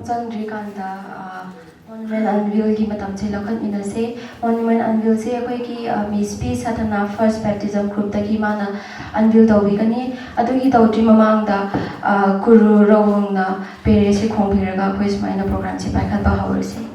Chandrikanda Monument Unveil ki matam se lokhat minase Monument Unveil se akoi ki Miss P Satana First Baptism Group ta ki mana unveil tawi kani adugi tawtri mamang da Guru rawang na pere se khongphiraga akoi smaina program se paikhat ba hawrse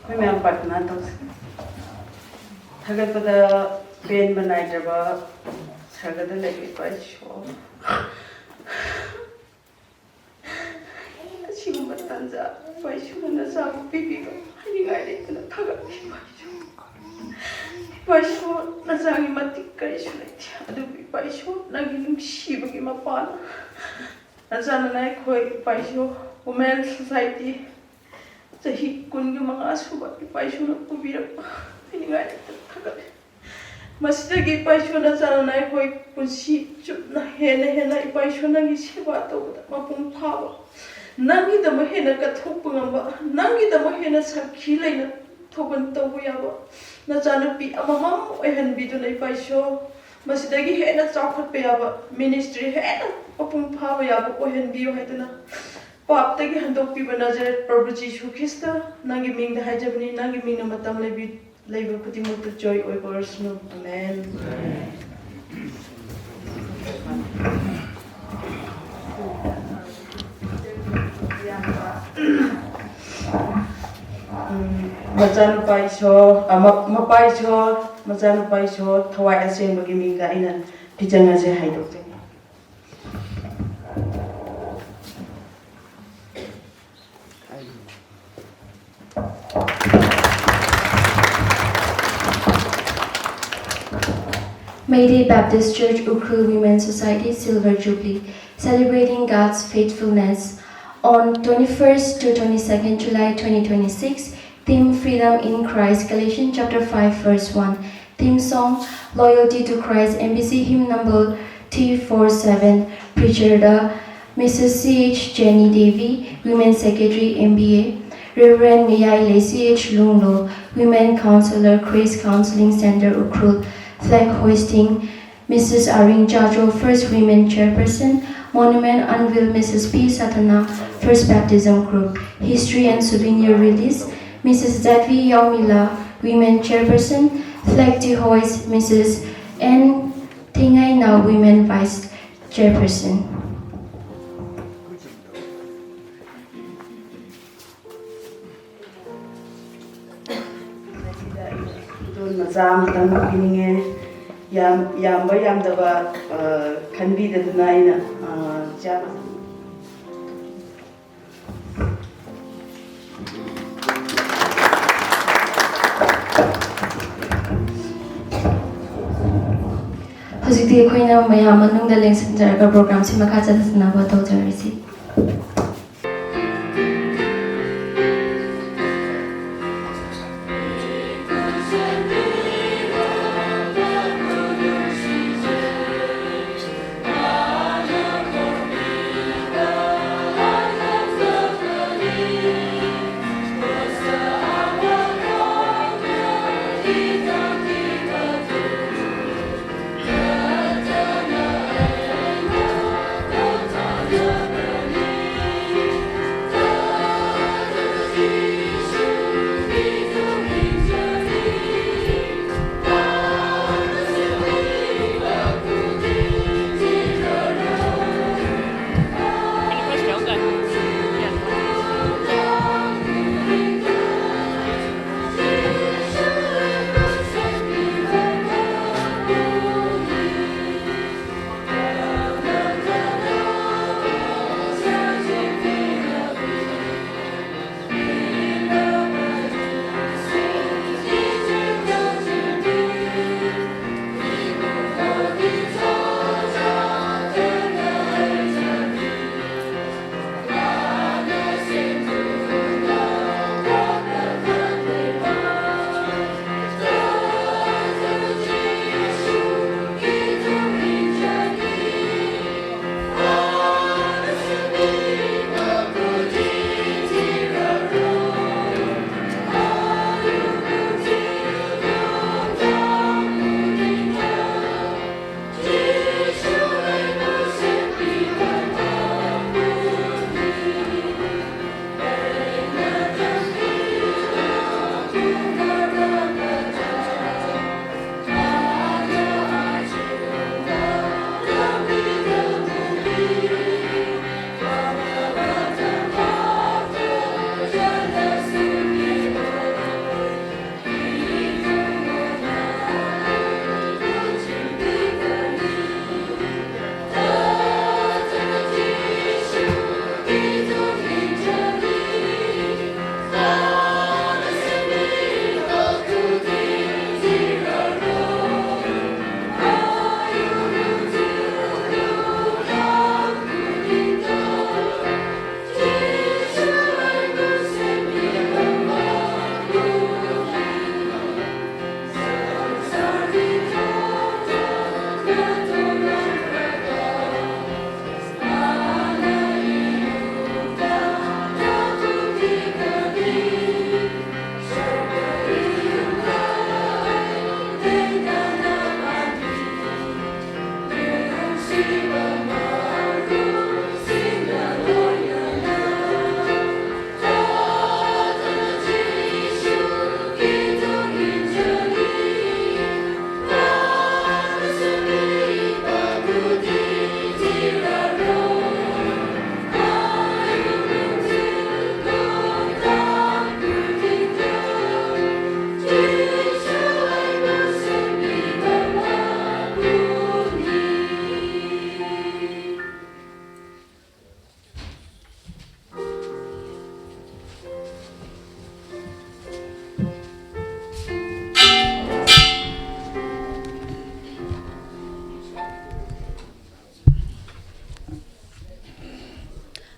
Memang partner tu, thagak pada pen banai jaba, thagak tu lagi pasyo. Asyik bertanya, pasyo mana sahaja pipi tu, hari hari tu nak thagak pasyo. Pasyo nasangi mati kari sulai, aduh pasyo lagi nungsi bagi mapan. Nasana naik koi pasyo, women society. Jadi kun ke mga asubat di paisyo na kubirap ini nga ito tagal mas lagi paisyo na sana na ko kunsi chup na hena ipaisyo na gisiba to mapumpawa nangi da mahena ka thopungamba nangi da mahena sakhilai na thoban to yaba na sana pi amamam ehan bidu na ipaisyo mas lagi hena chakhat pe yaba ministry hena mapumpawa yaba ohen biyo haitana Pap tagi handok pi banajar Prabhu Jishu Krista nangi ming da hajabni nangi ming na matam lebi lebi kuti mutu joy oi personal amen Majan paisho mapaisho majan paisho thawai aseng bagi ming da ina pijanga je haidok Meitei Baptist Church Ukhrul Women's Society Silver Jubilee, celebrating God's faithfulness on 21st to 22nd July 2026. Theme Freedom in Christ, Galatians chapter 5 verse 1. Theme song Loyalty to Christ, MBC hymn number T47. Preacher Mrs. C.H. Jenny Devi, Women's Secretary MBA. Reverend Meitei C.H. Lunglo, Women Counselor, Grace Counseling Center Ukhrul. Flag hoisting, Mrs. Aring Jajo, First Women Chairperson. Monument Unveil, Mrs. P. Satana, First Baptism Group. History and Souvenir Release, Mrs. Zadvi Yaumila, Women Chairperson. Flag hoist, Mrs. N. Tingaina, Women Vice Chairperson. Mazam tanpa kini yang bayam dapat kanbi dan naina siapa Hozikti akhoi mayam manungda lengsinjaraga program si makha chadatna ba tawjarisi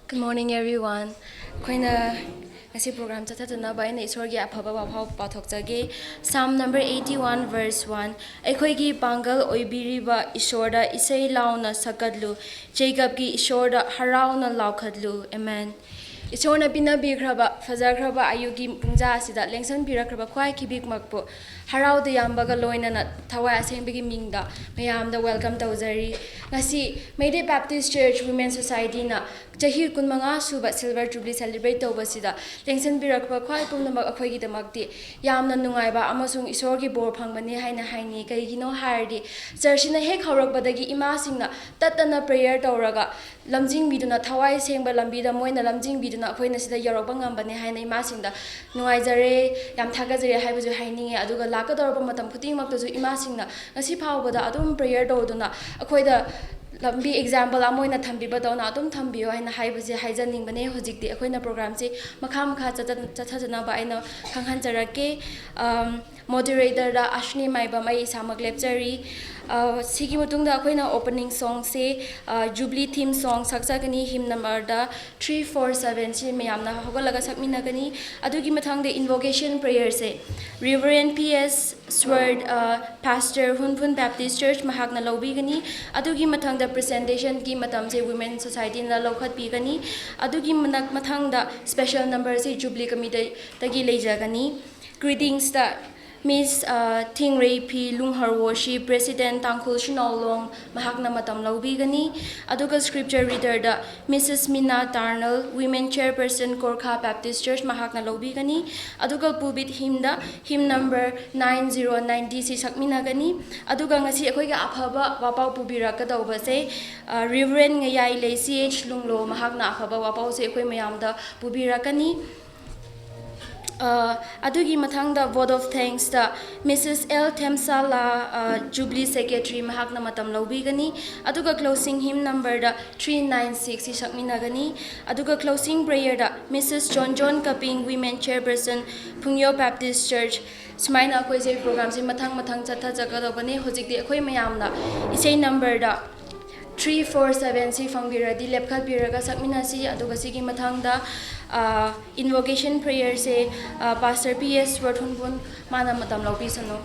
Good morning, everyone. Koina ngasi program chathatuna ba ina isorgi aphaba wafau pathokjage Psalm number 81 verse 1 Aikhoigi pangal oibiriba ishorda isai launa sakadlu Jacob gi ishorda harauna laukadlu Amen. Ishorna bina bigraba fajargraba ayugi pungja asida lengsan biragraba khwai kibik makpo harau de yambaga loina na thawai asengbigi mingda mayamda welcome tawjari ngasi Meitei Baptist Church Women Society na chahi kunmanga suba silver jubilee celebrate tawbasida lengsan birakba khwai pumnamak akhoigi damakti yamna nungaiba amasung isorgi bor phangbani haina haini kaigino hardi churchina hek haurakbadagi ima singna tatana prayer tawraga lamjing biduna thawai sengba lambida moina lamjing biduna akhoina sida yaroba ngambani haina ima singda nuaijare yam thagajare haibaju haini aduga lakadorba matam khuting maktazu ima singna ngasi phawbada adum prayer tawduna akhoida lambi example amoina thambiba dona adum thambiyo haina haibase haijaning bane hojikti akhoina program se makha makha chathajana ba aina khanghanjarake moderator da ashni maiba mai samak lecture sigi mutungda akhoina opening song se Jubilee theme song sakjagani hymn number da 347 se mayamna hogalaga sakminagani adugi mathangde invocation prayer se Reverend PS Sword Pastor Hunpun Baptist Church mahakna lobigani adugi mathangda presentation ki matam se Women Society na lokhat bigani adugi mathangda special number se Jubilee committee tagi leijagani greetings da Miss Tingray P. Lunghar Worship President Tangkhul Shinawlong mahakna matam laubigani aduga scripture reader da Mrs. Mina Tarnal Women Chairperson Korkha Baptist Church mahakna laubigani aduga pulpit hymn da hymn number 9090 si sakminagani aduga ngasi akhoiga aphaba wapau pubirakadauba se Reverend Ngayai Lei CH Lunglo mahakna aphaba wapau se akhoi mayamda pubirakani adugi mathangda vote of thanks da Mrs. L. Temsala Jubilee Secretary mahakna matam laubigani aduga closing hymn number da 396 isakminagani aduga closing prayer da Mrs. John Kaping Women Chairperson Phungyo Baptist Church sumaina akhoi se program se mathang chatha jagadobane hojikti akhoi mayamna isai number da 347 si fangbiradi lepkhat biraga sakminasi aduga sigi mathangda invocation prayer se Pastor PS Worthunbun mana matam laupisano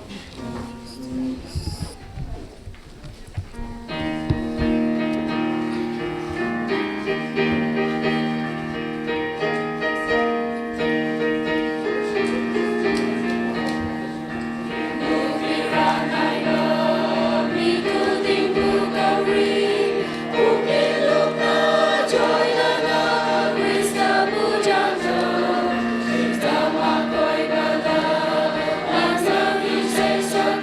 Say so.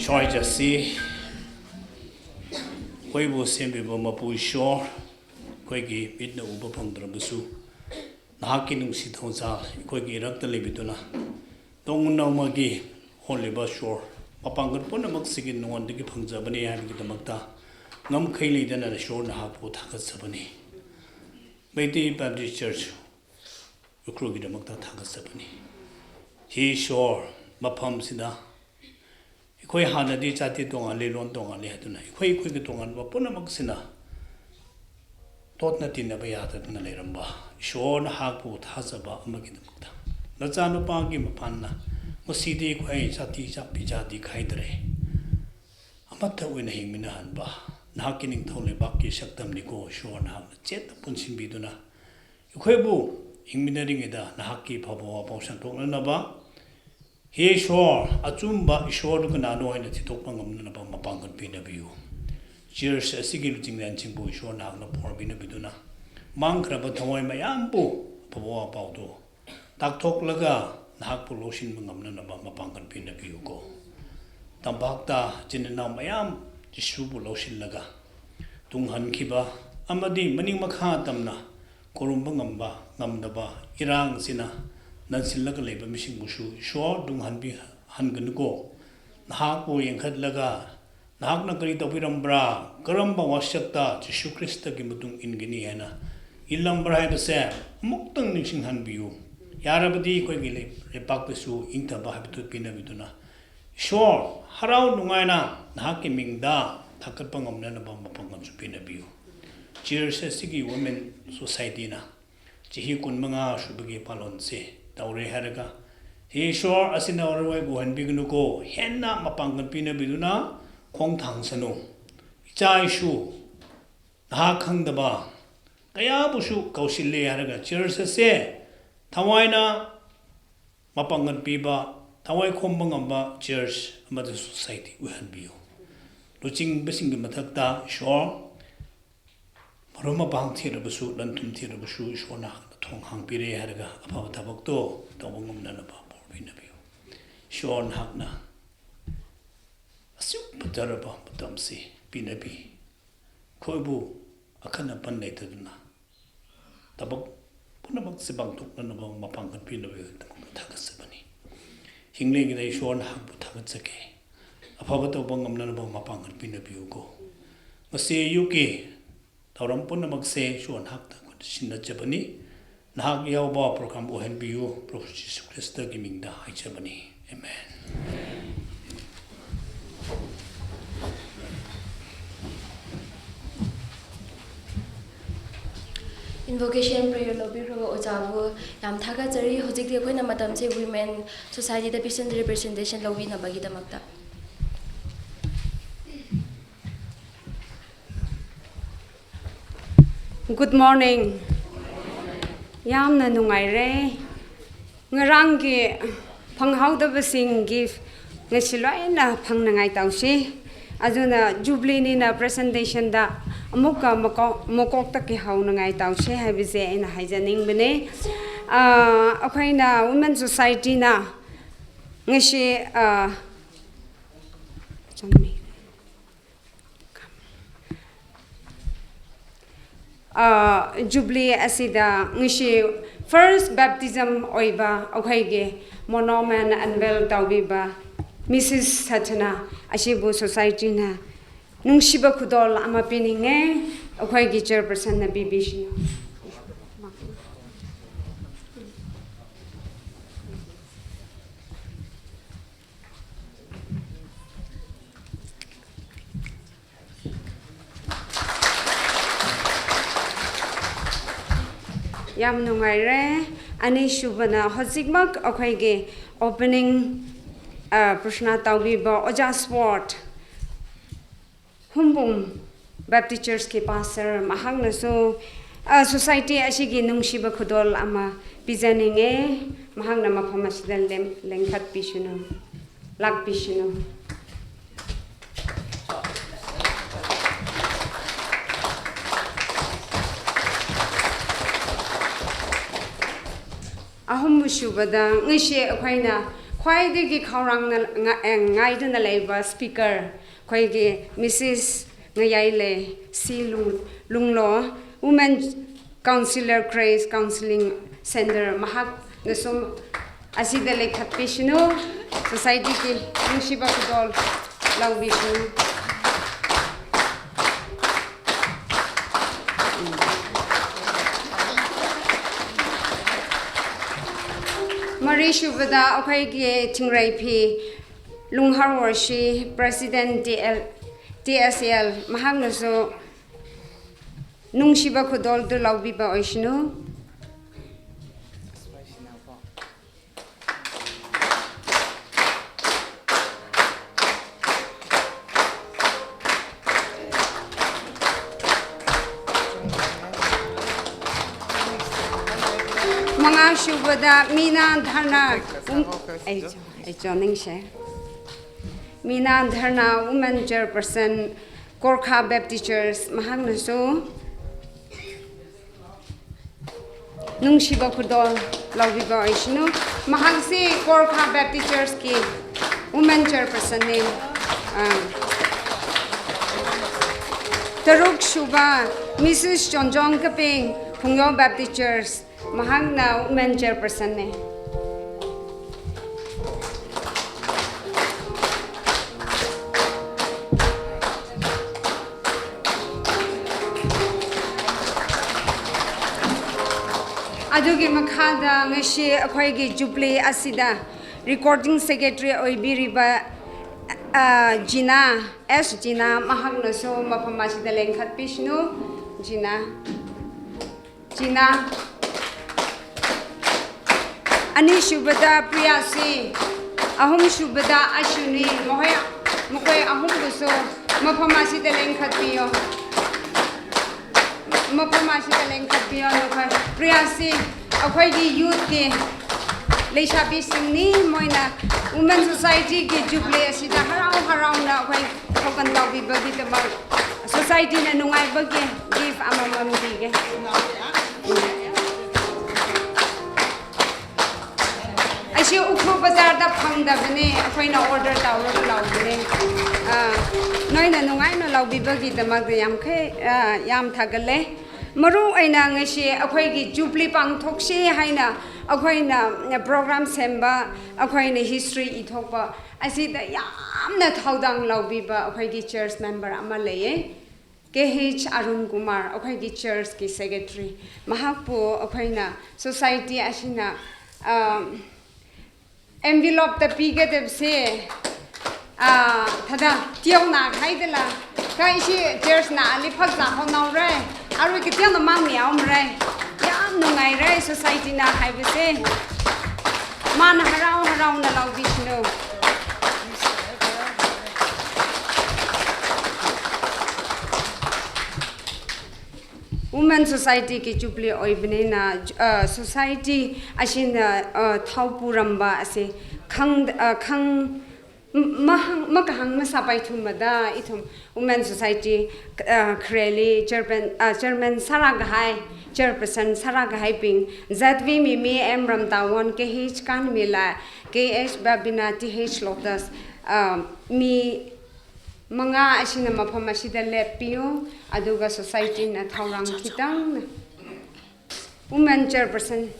Short Jesse, Weibo Sembi Mapu Shore, Quaggy, Midna Uber Pondrabusu, Nahakin Sitoza, Quaggy Rakta Libiduna, Don't know Magi, Holy Bashore, Papangan Punamak no one to give Punzabani having the Magda, Num Kaili then at a shore Nahapo Takat Sabani. Meitei Baptist Church, Ukhrul the Magda Takat Sabani. He shore, Mapam Sida. Koi hana di chati tonga le ron tonga le hatuna koi koi ke tonga ba puna maksina tot na tin na ba ya ta na le ramba shon ha pu tha sa ba amagi da mukta na cha no pa gi ma phan na mo si de koi chati cha pi cha di khai dre amat we na hi mina han ba na kining thole ba ki saktam ni ko shon ha chet pun sim bi du na koi bu ingmina ring da na ki phabo ba san tok na ba He shore, a chumba shore to Nano and the Titopangam Mapangan Pinabu. Cheers a sigil and Chimbu shore now the poor Binabiduna. Mankra but Hawaii Mayambo, Pavoa Paudo. Tak talk laga, Nakpo lotion Mangamna Mapangan Pinabu go. Tambakta, Jinana Mayam, Jishubu lotion laga. Tunghan Kiba, Amadi, Maning Makha Tamna, Korumbangamba, Namdaba, Irang Sina. Nansilaga labor missing bushu, shore, dung hanbi hanganugo. Nahapo yankad laga, Nahaknakari Tapirambra, Karamba Washakta, Jishu Christa Gimutung in Guineana. Ilambra the Sam, Muktung Nixing Hanbiu. Yarabadi Quagile, Repakisu, Intaba Habitu Pinabiduna. Shore, Harau Nungaina, Nahakiming da, Takapangam Nanabamba Pangam Pinabu. Cheers a Sigi Women Society na. Chihikun Manga Shubagi Palonse. Taure Haraga. He shore as in our way go and begin to go. Henna Mapangan Pina Biduna, Kong Tang Sano. Chai Shu. Nakang the bar. Kayabushu Kausile Haraga. Cheers say. Tawaina Mapangan Piba. Tawai Kombangamba. Cheers. Mother Society. We had you. Looking Bissing Matakta. Shore. Maroma Bang Tirabusu, Lantum Tirabusu, Shona. Tong hang pire haraga apa tabak to tawangum na ba binabiyo shon hakna asu pataraba patamsi binabi koibu akana pan nei taduna tabak punabak sibang tok na ba mapangkan binabiyo tagasabani hingle gi dai shon hak bu tagasake apa to bangam na ba mapangkan binabiyo ko mase yuki tawram punabak se shon hak ta sinna jabani Nahag Yauba program ONBU, Prophet Jesus Christ, giving the high Germany. Amen. Invocation prayer lobby ro ojabu yam thaga jari hojik de koina matam che women society the patient representation lobby na bagi damakta. Good morning. Yamna nungaire ngarangi panghaudabasing give ngasiloina pangnangai tausi aduna Jubilee ni na presentation da amuka mokok ta ki haunangai tausi habise ina haijaning bene akhaina women society na ngasi Jubilee asida ngishi first baptism oiba okhaige monoman unveil tawbiba Mrs. Satana ashibu society na nungshiba khudol ama pininge okhaige chairperson na bibishino Yam nungaire ani shubana hojikmak okhaige opening prashna tawbiba oja sport humbum Baptist Church ke pastor mahangna so society ashigi nungshiba khudol ama pijaninge mahangna mafama sidal lengkhat pisuno lak pisuno ahum shubada ngishe akhaina Khwaidagi Khaurang Ngaidana Labor Speaker, Khwaigi Mrs. Ngayaile C. Lunglo, Women Counselor Grace Counseling Center, Mahak Nasum Asidale Katpishino, Society Ki Mushiba Kudol Laubishu. Marishu Vada Okaigi Tingrai P. Lunghar Warshi, President DSL, Mahangnaso Nungshiba Kudol de Laubiba Oishino. Mga Shubada Mina Dharna Mina Dharna Women Chairperson Korkha Baptist Church Mahagnaso Nungshiba Kudol Laubiba Ishino Mahangsi Korkha Baptist Church Ki Women Chairperson name Taruk Shuba Mrs. Jonjong Kaping Pungyo Baptist Church Mahagna Women Chairperson ne. Adugi Makada Ngashi Akwai Jubilee Asida Recording Secretary Oibiriba Gina S. Gina Mahagna so Mapamasida Lenkat Pishnu Gina Ani Shubada Priyasi Ahum Shubada Ashuni Mokoy Ahum Guso Mapamasi the Lenkatio Mapamasi the Lenkatio Priyasi Akwai youth ki Leishabi Singni Moina Women Society ki Jubilee Sida Harau na Akwai Hokan Labi Bagi the Society na Nungai Bagi give Amamam Dige Ashi Ukhrul Bazar da Pangdabane, Akoina order Tauro Laubine. Noina Nungaino Laubibagi the Magriamke, Yam Tagale. Maru Ainangashi, Akoigi Jubilee Pang Tokshi, Haina, Akoina program Semba, Akoina history Itopa. I see the Yamna Taudang Laubiba, Akoigi church member Amalaye. KH Arun Kumar, Akoigi church ki secretary. Mahapo, Akoina, society Ashina. Envelope the pigate say Tada Tiona Haidela Kaishi there's na Lipaka Honor Ray I will get the mommy Omre Yam no Ray society na I will say Man around the love Vishnu Women Society ki Jubilee Oibne na society ashina Taupuramba ase Kang Makahang Masapai Tumada itum Women Society Kreli Chairman Saragahai Chairperson Saragahai Ping Zadvi Mimi Emram Tawan KH Kan Mila KH Babina TH Lotus Mi Mga asina mapamasida lepio aduga society na thaurang kitang woman chairperson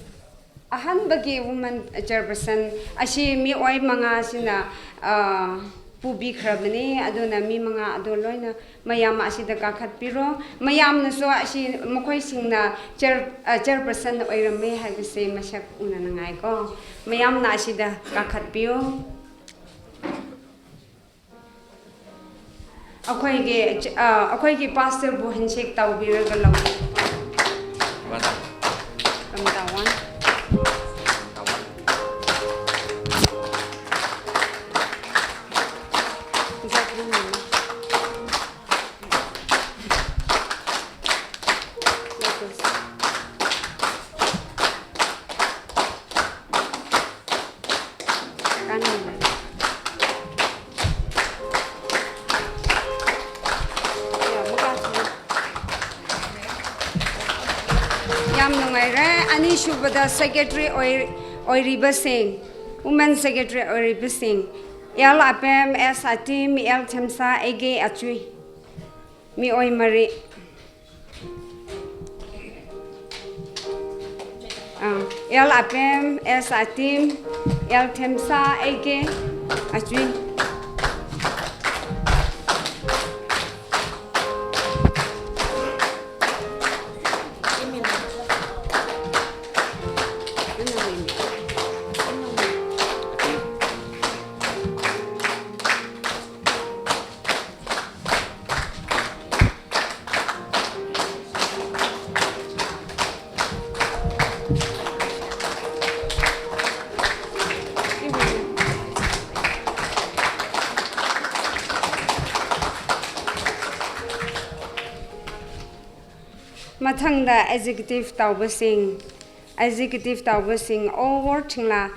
ahan bagi woman chairperson asi mi oi mga sina pubi khrabani aduna mi mga adoloina mayam asida kakhat piro mayam na so asi mokoi singna chairperson oirame haibise masak una nangai ko mayam na asida kakhat pio Akoigi pastor bu handshake tau biraga law. From Tawan. Yam nungai re ani shubada secretary oiriba sing Women Secretary Oribising, El Apem S. Atim, El Temsa, Ege Achui, Mi Oi Marie. El Apem S. Atim, El Temsa, Ege Achui. Mathangda executive taubasing over thingla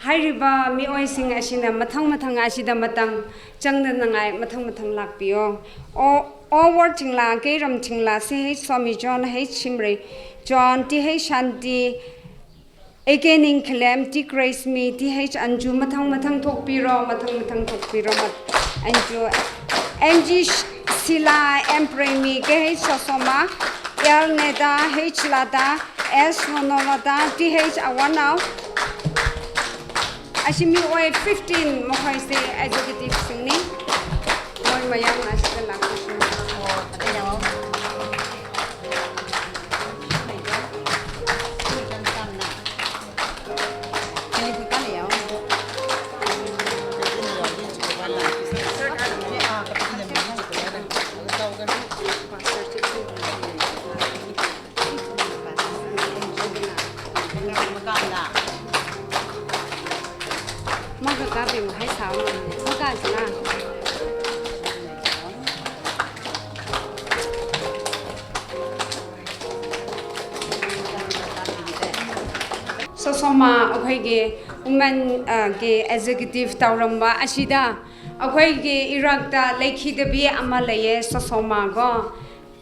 hairiba mi oising asina mathang asida matang changda nangai mathang lakpio over thingla keram thingla se swami John H Chimre John T H Shanti Akening Clem T Grace me T H Anju mathang thokpiro mathang thokpiro Anju MG Sila Empremi K H Sosoma El Neda H Lada S Monovada T H Awanao Ashimi Oy 15 Mohoy say executive singing Moy Mayam Ashkala Sosoma akhoi women ge executive tauramba ashida akhoi ge Iraq ta lekhi de bi ama laye sosoma go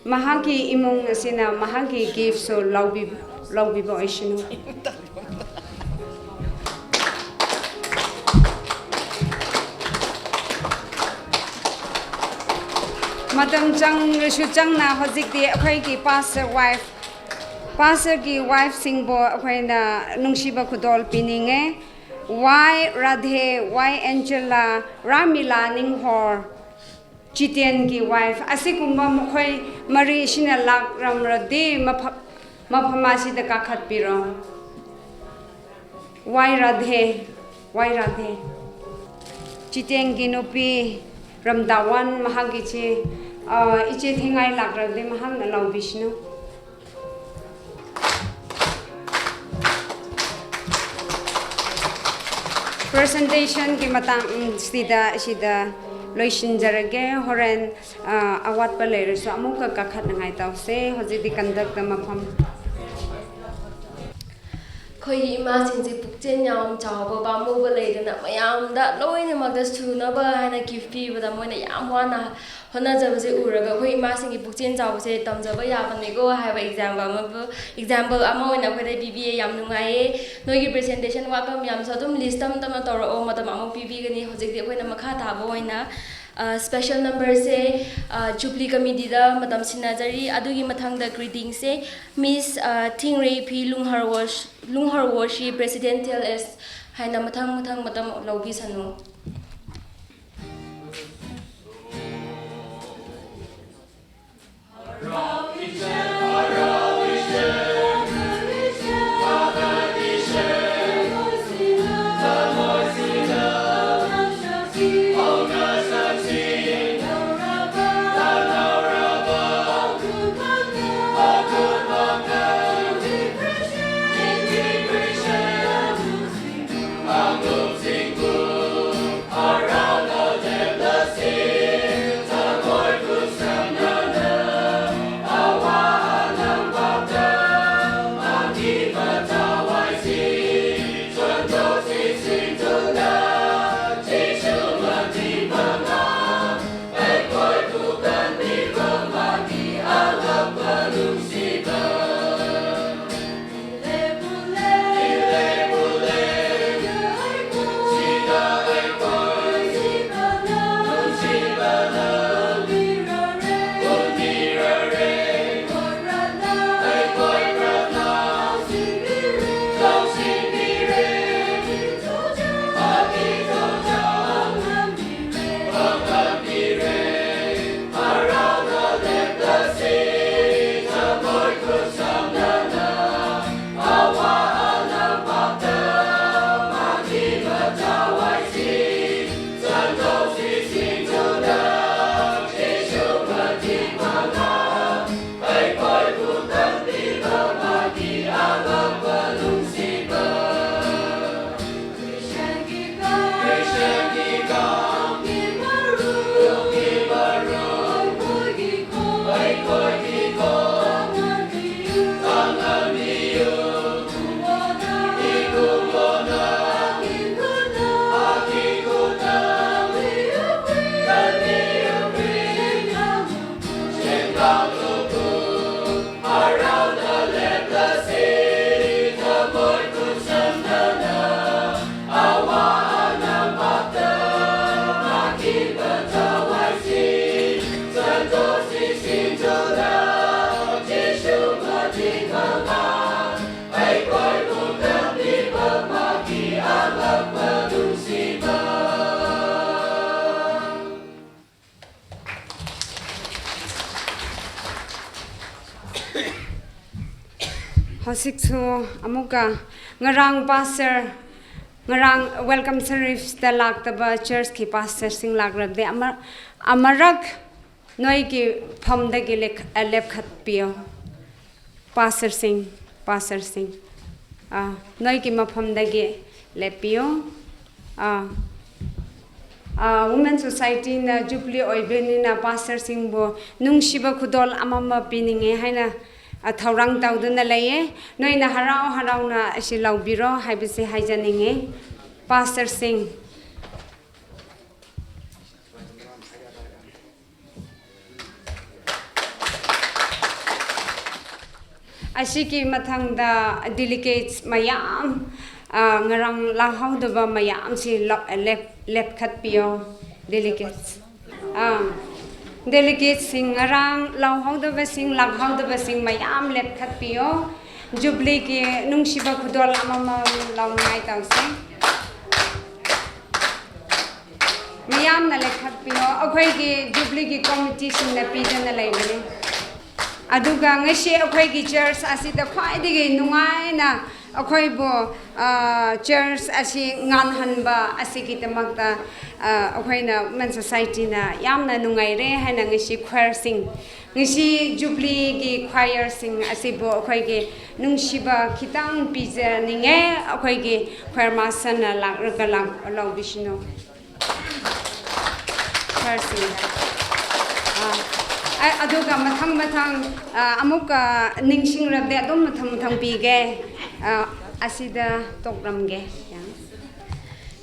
mahagi imung asina mahagi give so lobby bo ishinu Madam Chang Shu Chang na hozik di akhoi ki pastor ki wife singbo akhoi na nungshiba khudol pininge Y Radhe Y Angela Ramila Ninghor Chitian ki wife asikumba mokhoi mari shina lak ramradi maphamasi da kakhat piro Y Radhe Chitian ki nopi Ramdawan mahagichi iche thingai lakrade mahang na law Vishnu presentation ki matang sida loishin jarage horen awat pa leir so amuka kakhat nangai tawse hojidi conduct mafam Koi ima singji pukchen yam chawba bamu ba leidana mayam da loina magda sunaba hana gift bada moina yam wana hona jabse uraga koi ima singi pukchen chawse tamjaba yabane go have example ama oina khoi BBA yam nungai nogi presentation welcome yam sadum list tam tora o madam ama PB gani hojik khoi na makha thaba oina special number se Jubilee committee da madam sinajari adugi mathang da greeting se Miss Thingray P Lunghar Washi presidential as haina mathang madam lawbi sanu Hosiksu amuka ngarang pastor ngarang welcome service da laktaba church ki pastor sing lagrab de amarak noi ki phom da gi lep khat pio pastor sing noi ki ma phom da gi lep pio women society na Jubilee oibeni na pastor sing bo nungshiba khudol amama pininge haina Thorang Tauduna Laye, no in a Harauna, she low biro, Hibisi Hijaninge, Pastor Singh. Ashiki Matang the delegates Mayam, Narang Lahaudava Mayam, she left cut pio delegates. Delegates sing around Lao Hong the Vesing, Lag Hong the Vesing, my arm left cut pio, Jubilee Nungshiba Kudola Mama Long Night out sing. Mayam the left cut pio, okay, Jubilee competition the pigeon the lady. Aduga Nishi, okay, chairs, I see the fighting Nuaina, okay, bo chairs, I see Nganhanba, I see it among the Okina Men's Society na Yamna Nungaire, Hana Nishi choir sing. Nishi Jubilee gi choir sing Asibo Okwege Nungshiba Kitang Pizza Ninge Okwege choir masana Lagalang Allow Vishnu. Choir sing. Aduga Matang Amuka Ningsing Rabde Adom Matang Pige Asida Tokramge.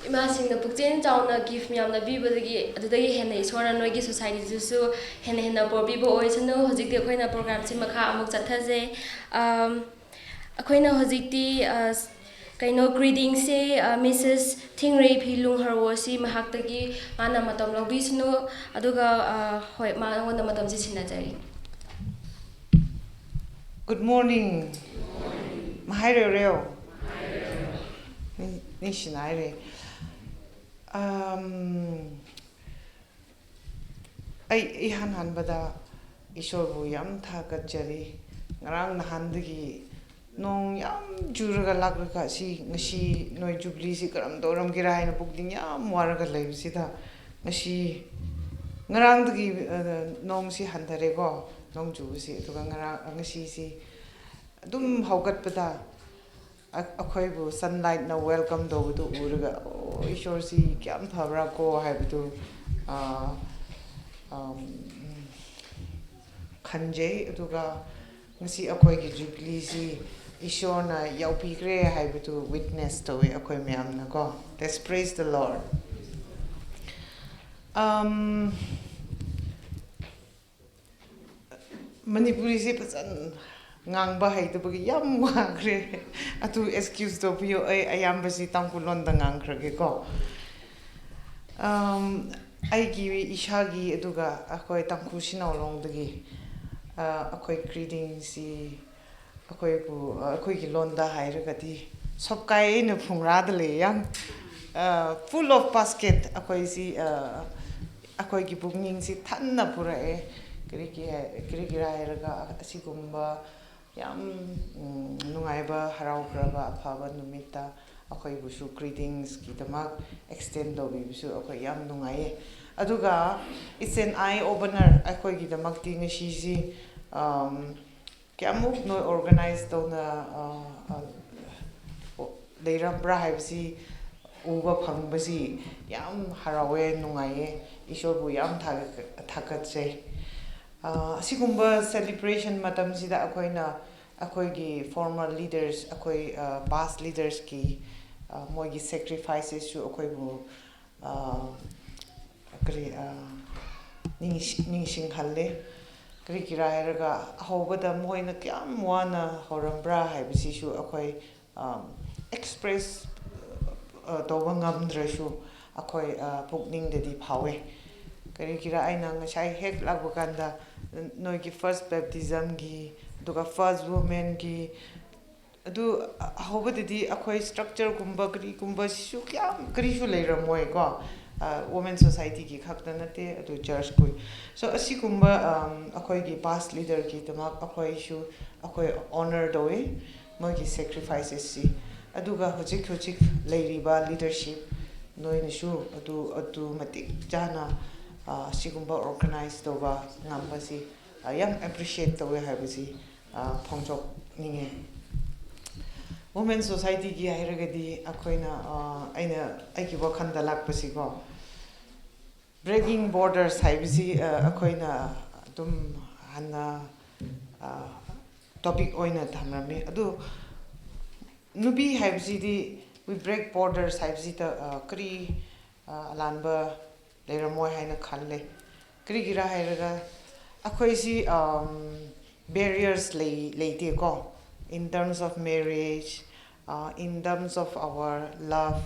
Imasing the Putin town give me on the Bible the day Henry Swan Nogi Society to sue Henna Bibo always know Hozik the Quina programs in Maka Mokataze. Aquina Hozikti Kaino greetings say Mrs. Tingray Pilung her wasi Mahaktagi Mana Matam Lobisno Aduga Hoy Man on the Madam Zisinatari. Good morning. Mahire Reo. Nishinare. Ay ihan bada isor bu yam thakat jari ngarang nahandagi nong yam juraga lagraga si ngasi noi Jubilee si karam doram girai na bukding yam waraga leib sida ngasi ngarang dagi nong si handare go nong ju si tuga ngarang ngasi si dum haugat bada akhoi bu sunlight na welcome do bu uraga ishor si kyam thabra ko haibu khanje aduga ngasi akhoi gi Jubilee si ishor na yaupi gre haibu witness to we akhoi myam na ko. Let's praise the Lord. Manipuri si pasan ngang bahay to pag yam wagre atu excuse to pio ay ayam basi tangkulon da ngang krage ko ay gi ishagi aduga akoy tangku sinawlong dagi akoy greeting si akoy gi londa hairaga di sopkai na phungra dale yang full of basket akoy si akoy gi bugning si thanna pura e kiri hairaga asigumba yam nungaiba haraukhraba aphaba numita akhoi busu greetings kitamak extend do bisu akhoi yam nungai aduga it's an eye opener akhoi kitamak ti ngasi si kyamuk no organize do na leiram bra haibsi uba phangbasi yam harawe nungai ishor bu yam thakatse Sigumba celebration matam sida akoy gi former leaders akoy past leaders ki mogi sacrifices su akoy bu kri ningsing halle kri kirairaga hobada moina kyam wana horambra haibisi su akoy express to bangamdra su akoy pukning dedi phawe kari kira aina ngasai hek lagbukanda noi ki first baptism gi duga first woman gi adu hobadidi akhoi structure gumba kri gumba su kyam kri su leiramoi ko women society ki khakta nate adu church ko so asi gumba akhoi gi past leader ki tamak akhoi su akhoi honor doe ꯃꯣꯏꯒꯤ sacrifices ꯑꯗꯨꯒ ꯍꯧꯖꯤꯛ ꯂꯩꯔꯤꯕ leadership ꯅꯣꯏꯅꯁꯨ ꯑꯗꯨ ꯃꯇꯤꯛ ꯆꯥꯅ ꯑꯁꯤꯒꯨꯝꯕ organize ꯇꯧꯕ ꯉꯝꯕꯁꯤ ꯌꯥꯝ appreciate ꯇꯧꯋꯦ ꯍꯥꯏꯕꯁꯤ ꯐꯣꯡꯗꯣꯛꯅꯤꯡꯉꯦ women society ꯒꯤ ꯍꯥꯏꯔꯒꯗꯤ ꯑꯩꯅ ꯑꯩꯒꯤ ꯋꯥꯈꯜꯗ ꯂꯥꯛꯄꯁꯤꯀꯣ breaking borders haibisi akoina adum hanna topic oina thamrami adu nubi haibisi di we break borders haibisi ta kri alanba leiramoy haina khalle kri gira hairaga akoisi barriers leite ko in terms of marriage in terms of our love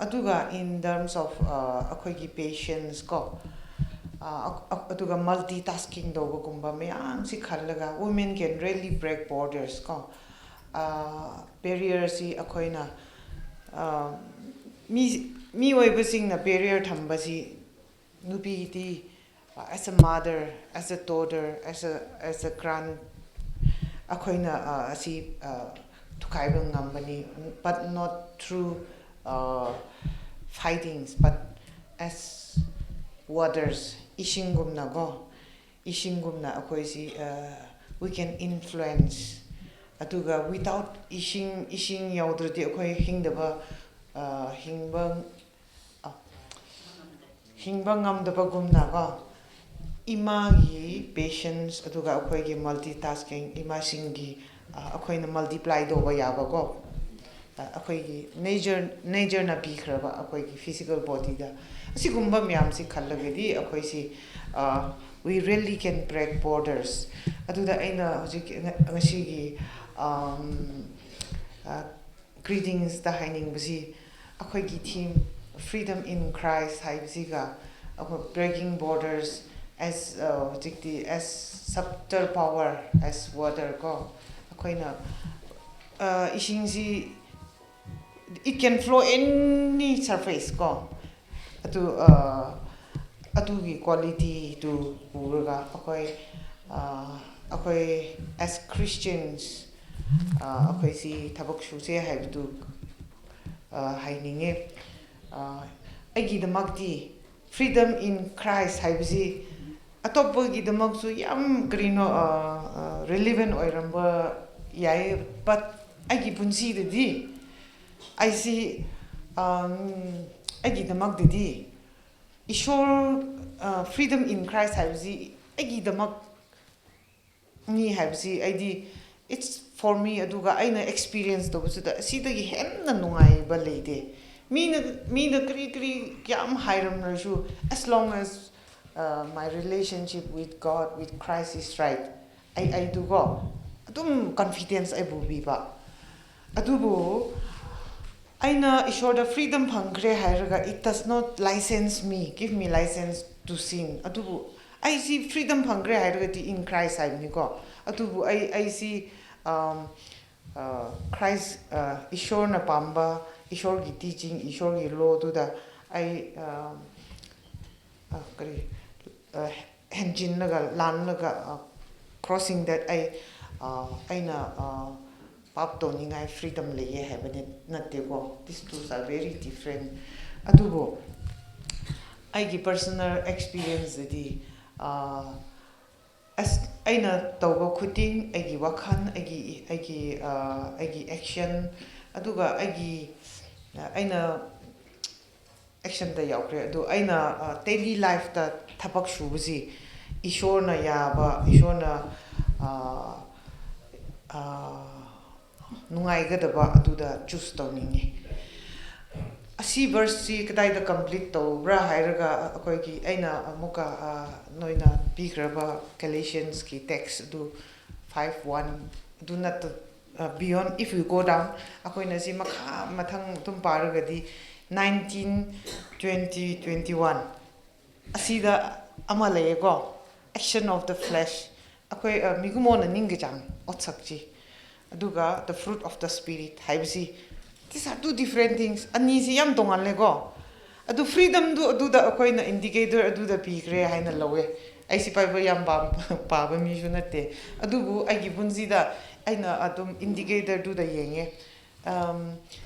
aduga in terms of akoigi patience ko aduga multitasking doba gumba mayam si khallaga women can really break borders ko barriers si akoina mi oibasing na barrier thambasi nubi di as a mother as a daughter as a grand akoina asi tukaibang ngambani but not through fightings but as waters ishingumna akoisi we can influence atuga without ishing yaudrati akoi hingdaba hingba ngamdaba gumna ko imagi patience atuga akoigi multitasking imasingi akoina multiply doba yaba ko akoigi nature na bikraba akoigi physical body da asigumba myam si khallagedi akoisi we really can break borders aduda aina hojik ngasigi greetings da haining basi akoigi theme freedom in Christ haibisiga breaking borders as hojikti as subtle power as water ko akoina ishingsi it can flow any surface ko atugi quality to puraga akoi as Christians akoi si thabak shuse haibdu haininge agi damakti freedom in Christ haibisi atopagi damaksu yam grino relevant oiramba yai but agi punsi di I see agi damak didi ishor freedom in Christ haibisi agi damak ni haibisi aidi it's for me aduga aina experience to busuda sidagi henna nungai ba leide mina kri kyam hairam rasu as long as my relationship with God with Christ is right I do go adum confidence I bubi ba adubu aina ishoda freedom phangre hairaga it does not license me give me license to sin adubu I see freedom phangre hairaga in Christ haibni ko adubu I see Christ ishor na pamba ishor gi teaching ishor gi law to da I henjin naga lan naga crossing that aina pap toningai freedom leye habane natte ko these two are very different adubo aigi personal experience di as aina tawba khuting aigi wakhan aigi action aduga aina action da yaukre adu aina daily life da thapak shubusi ishorna yaba ishorna nungai gadaba aduda choose tawningi asi verse si kadai da complete tawbra hairaga akoigi aina amuka noina bigraba Galatians ki text adu 5:1 do not beyond if you go down akoina si makha mathang tum paragadi 19 20 21 asida amale go action of the flesh akoi migumona ningjang otsakji aduga the fruit of the spirit haibisi these are two different things ani si yam tongan le go adu freedom du da akoina indicator adu da pikre haina lawe ai si pai yam ba mi junate adubu agi bunzi da aina adum indicator du da yenge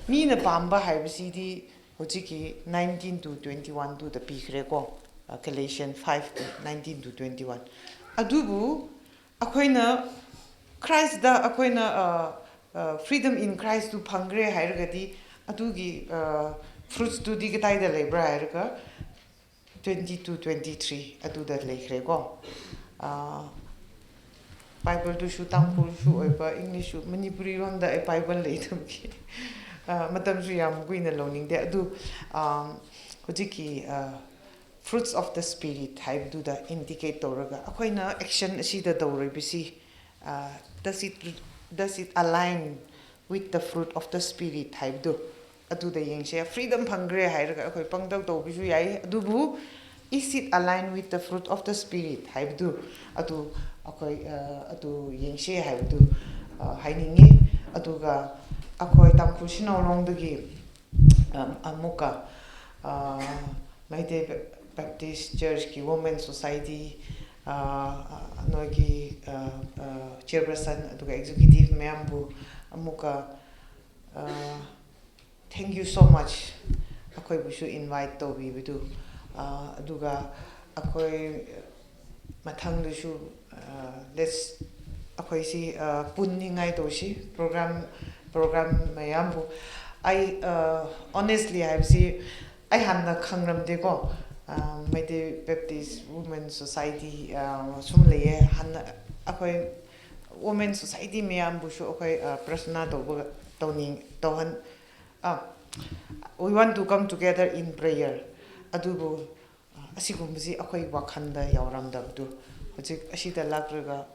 mi na pamba haibsidi hojiki 19 to 21 du da pikhre ko Galatians 5 to 19 to 21 adubu akoina Christ da akoina freedom in Christ to phangre hairagadi adugi fruits to di gatai da lebra hairaga 20 to 23 adu da lekhre ko Bible to shoot tangpul shu oiba English shu Manipuri ron da Bible lei thum ki matam su yam guina loning de adu hojiki fruits of the spirit haib du da indicate toraga akoina action asi da dawre bisi does it align with the fruit of the spirit haib du adu da yengse freedom phangre hairaga akoi pangdau to bisu yai adu bu is it aligned with the fruit of the spirit haib du adu akoi adu yengse haib du hainingi aduga akoi tamkhu sinau long dagi amuka Meitei Baptist Church ki Women Society noiki chairperson aduga executive member amuka thank you so much akoi busu invite to bi bidu aduga akoi mathang du shu let's akoi si punningai to shi program mayam bu I honestly I have see I have na khangram de ko Meitei Baptist Women Society sumleye han akoi Women Society mayam bu shu akoi prasna to tawning tawhan we want to come together in prayer adubu asigumsi akoi wakhanda yawram dabdu hojik asida lakraga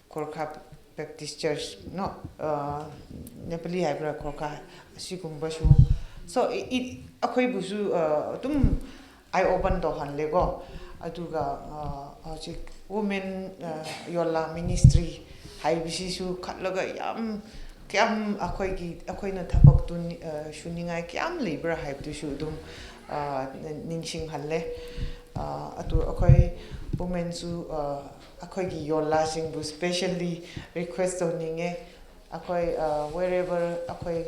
Korka Baptist Church no Nepali haibra Korka asigumba shu so it akoi busu tum I open to han lego aduga hojik women yola ministry haibisi su khatlaga yam kyam akoina thapak tun shuningai kyam libra haib tu shu dum ningsing halle atu akoi women su akoi gi yola sing bu specially request oninge akoi wherever akoi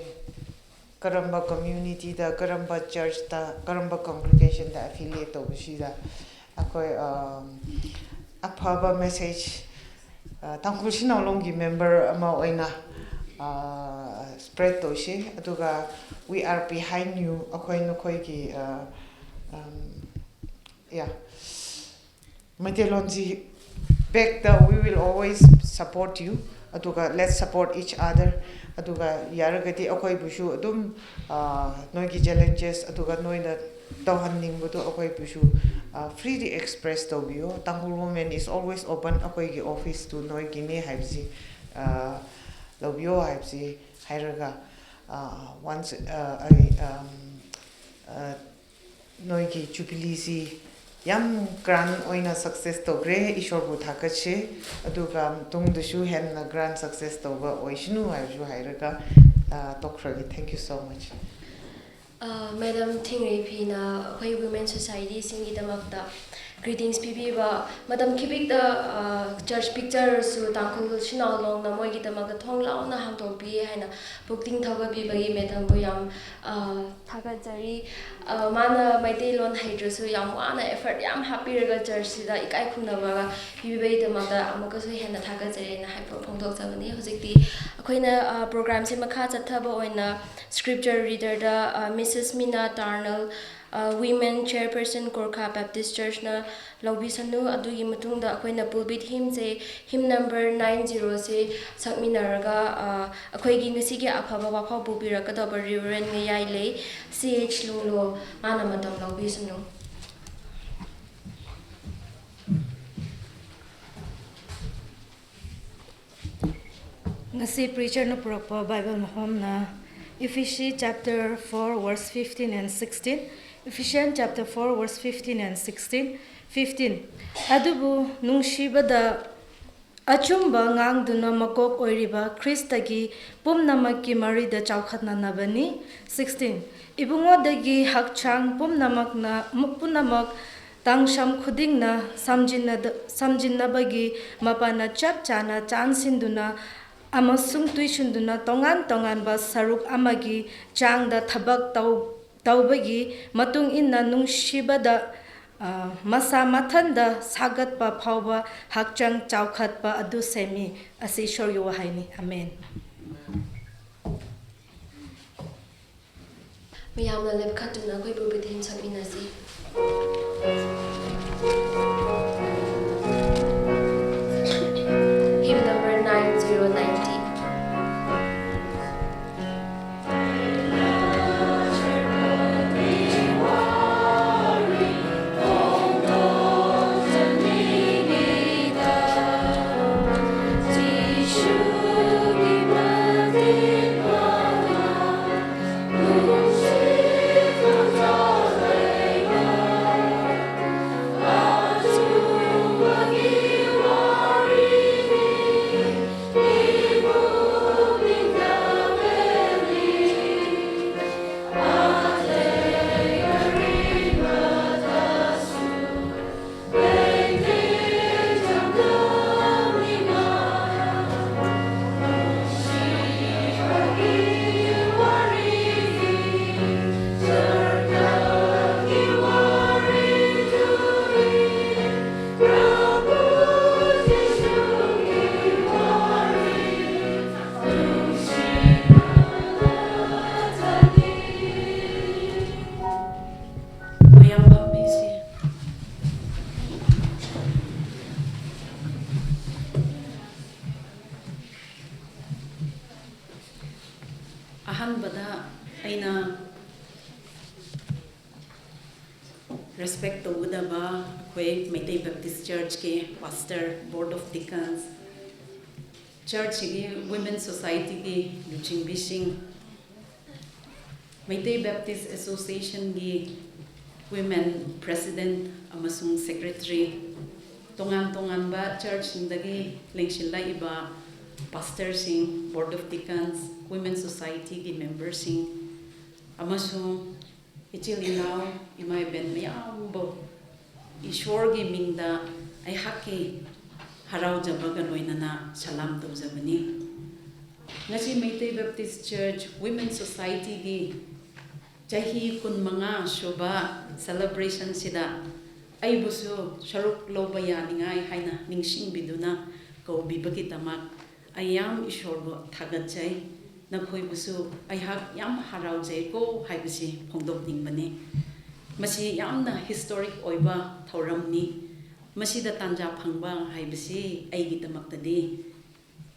karamba community da karamba church da karamba congregation da affiliate to shi da akoi aphaba message tangkul sinau long gi member ama oina spread to shi aduga we are behind you akoi nokoi gi yeah Metelonji back the we will always support you aduga let's support each other aduga yaragati akoi busu adum noigi challenges aduga noina tawhanning budu akoi busu freely express to bio tangul women is always open akoi gi office to noigi ne haibsi lobio haibsi hairaga once noigi Jubilee si yam grand oina success to gre ishor bu thakache aduga tung du shu hen na grand success to ba oishnu haiju hairaga tokhragi thank you so much Madam Thingri Pina Hoi Women Society Singi Damakta Greetings Pibiba Madam Kibik the church picture su tangkul sinau long na moi gitamaga thong lao na hang tong pi haina booking thaga bi bagi madam bu yam thaga jari mana Meitei lon haidru su yam wana effort yam happy raga church sida ikai khuna ba pibi damada amaka su hena thaga jari na hai phongdok jabani hojikti akoina program se makha chathaba oina scripture reader da Mrs. Mina Tarnal women chairperson Korka Baptist Church na Lobi Sanu adugi matungda akoina pulpit hymn se hymn number 90 se sakminaraga akoigi ngasigi afaba wafau bubiraka da Reverend Ngayai le CH Lulo mana matam Lobi Sanu ngasi preacher no proper Bible mahom na Ephesians chapter 4 verse 15 and 16 Ephesians chapter 4 verse 15 and 16 15 adubu nungsibada achumba ngangduna makok oiriba Christagi pumnamakki marida chawkhatna nabani 16 ibungodagi hakchang pumnamakna punamak tangsham khudingna samjinnabagi mapana chap chana chansinduna amasung tuishunduna tongan ba saruk amagi changda thabak taubagi matung inna nungshibada masa mathanda sagatpa phawba hakchang chaukhatpa adu semi asi shoryo haini. Amen. Miyamna lepkhatuna koi bubithin saminasi. Hymn number 9090. Ahanbada aina respect to udaba kwe Meitei Baptist Church ke pastor board of deacons church ke women society ke luching bishing Meitei Baptist Association ke women president amasung secretary tongan ba church ndagi lengshila iba pastor sing board of deacons women society ki members sing amasung ichil inaw imay ben mayam bo ishwar gi mingda ay hake haraw jabaga loina na salam to zabani ngasi Meitei Baptist Church women society gi jahi kun manga shoba celebration sida ay buso sharuk loba yaningai haina ningsing biduna ko bibagi tamak ayam ishorbo thagachai nakhoi busu ayhak yam haraujai ko haibasi phongdok ningbani masi yamna historic oiba thoramni masida tanja phangba haibasi aigi tamaktadi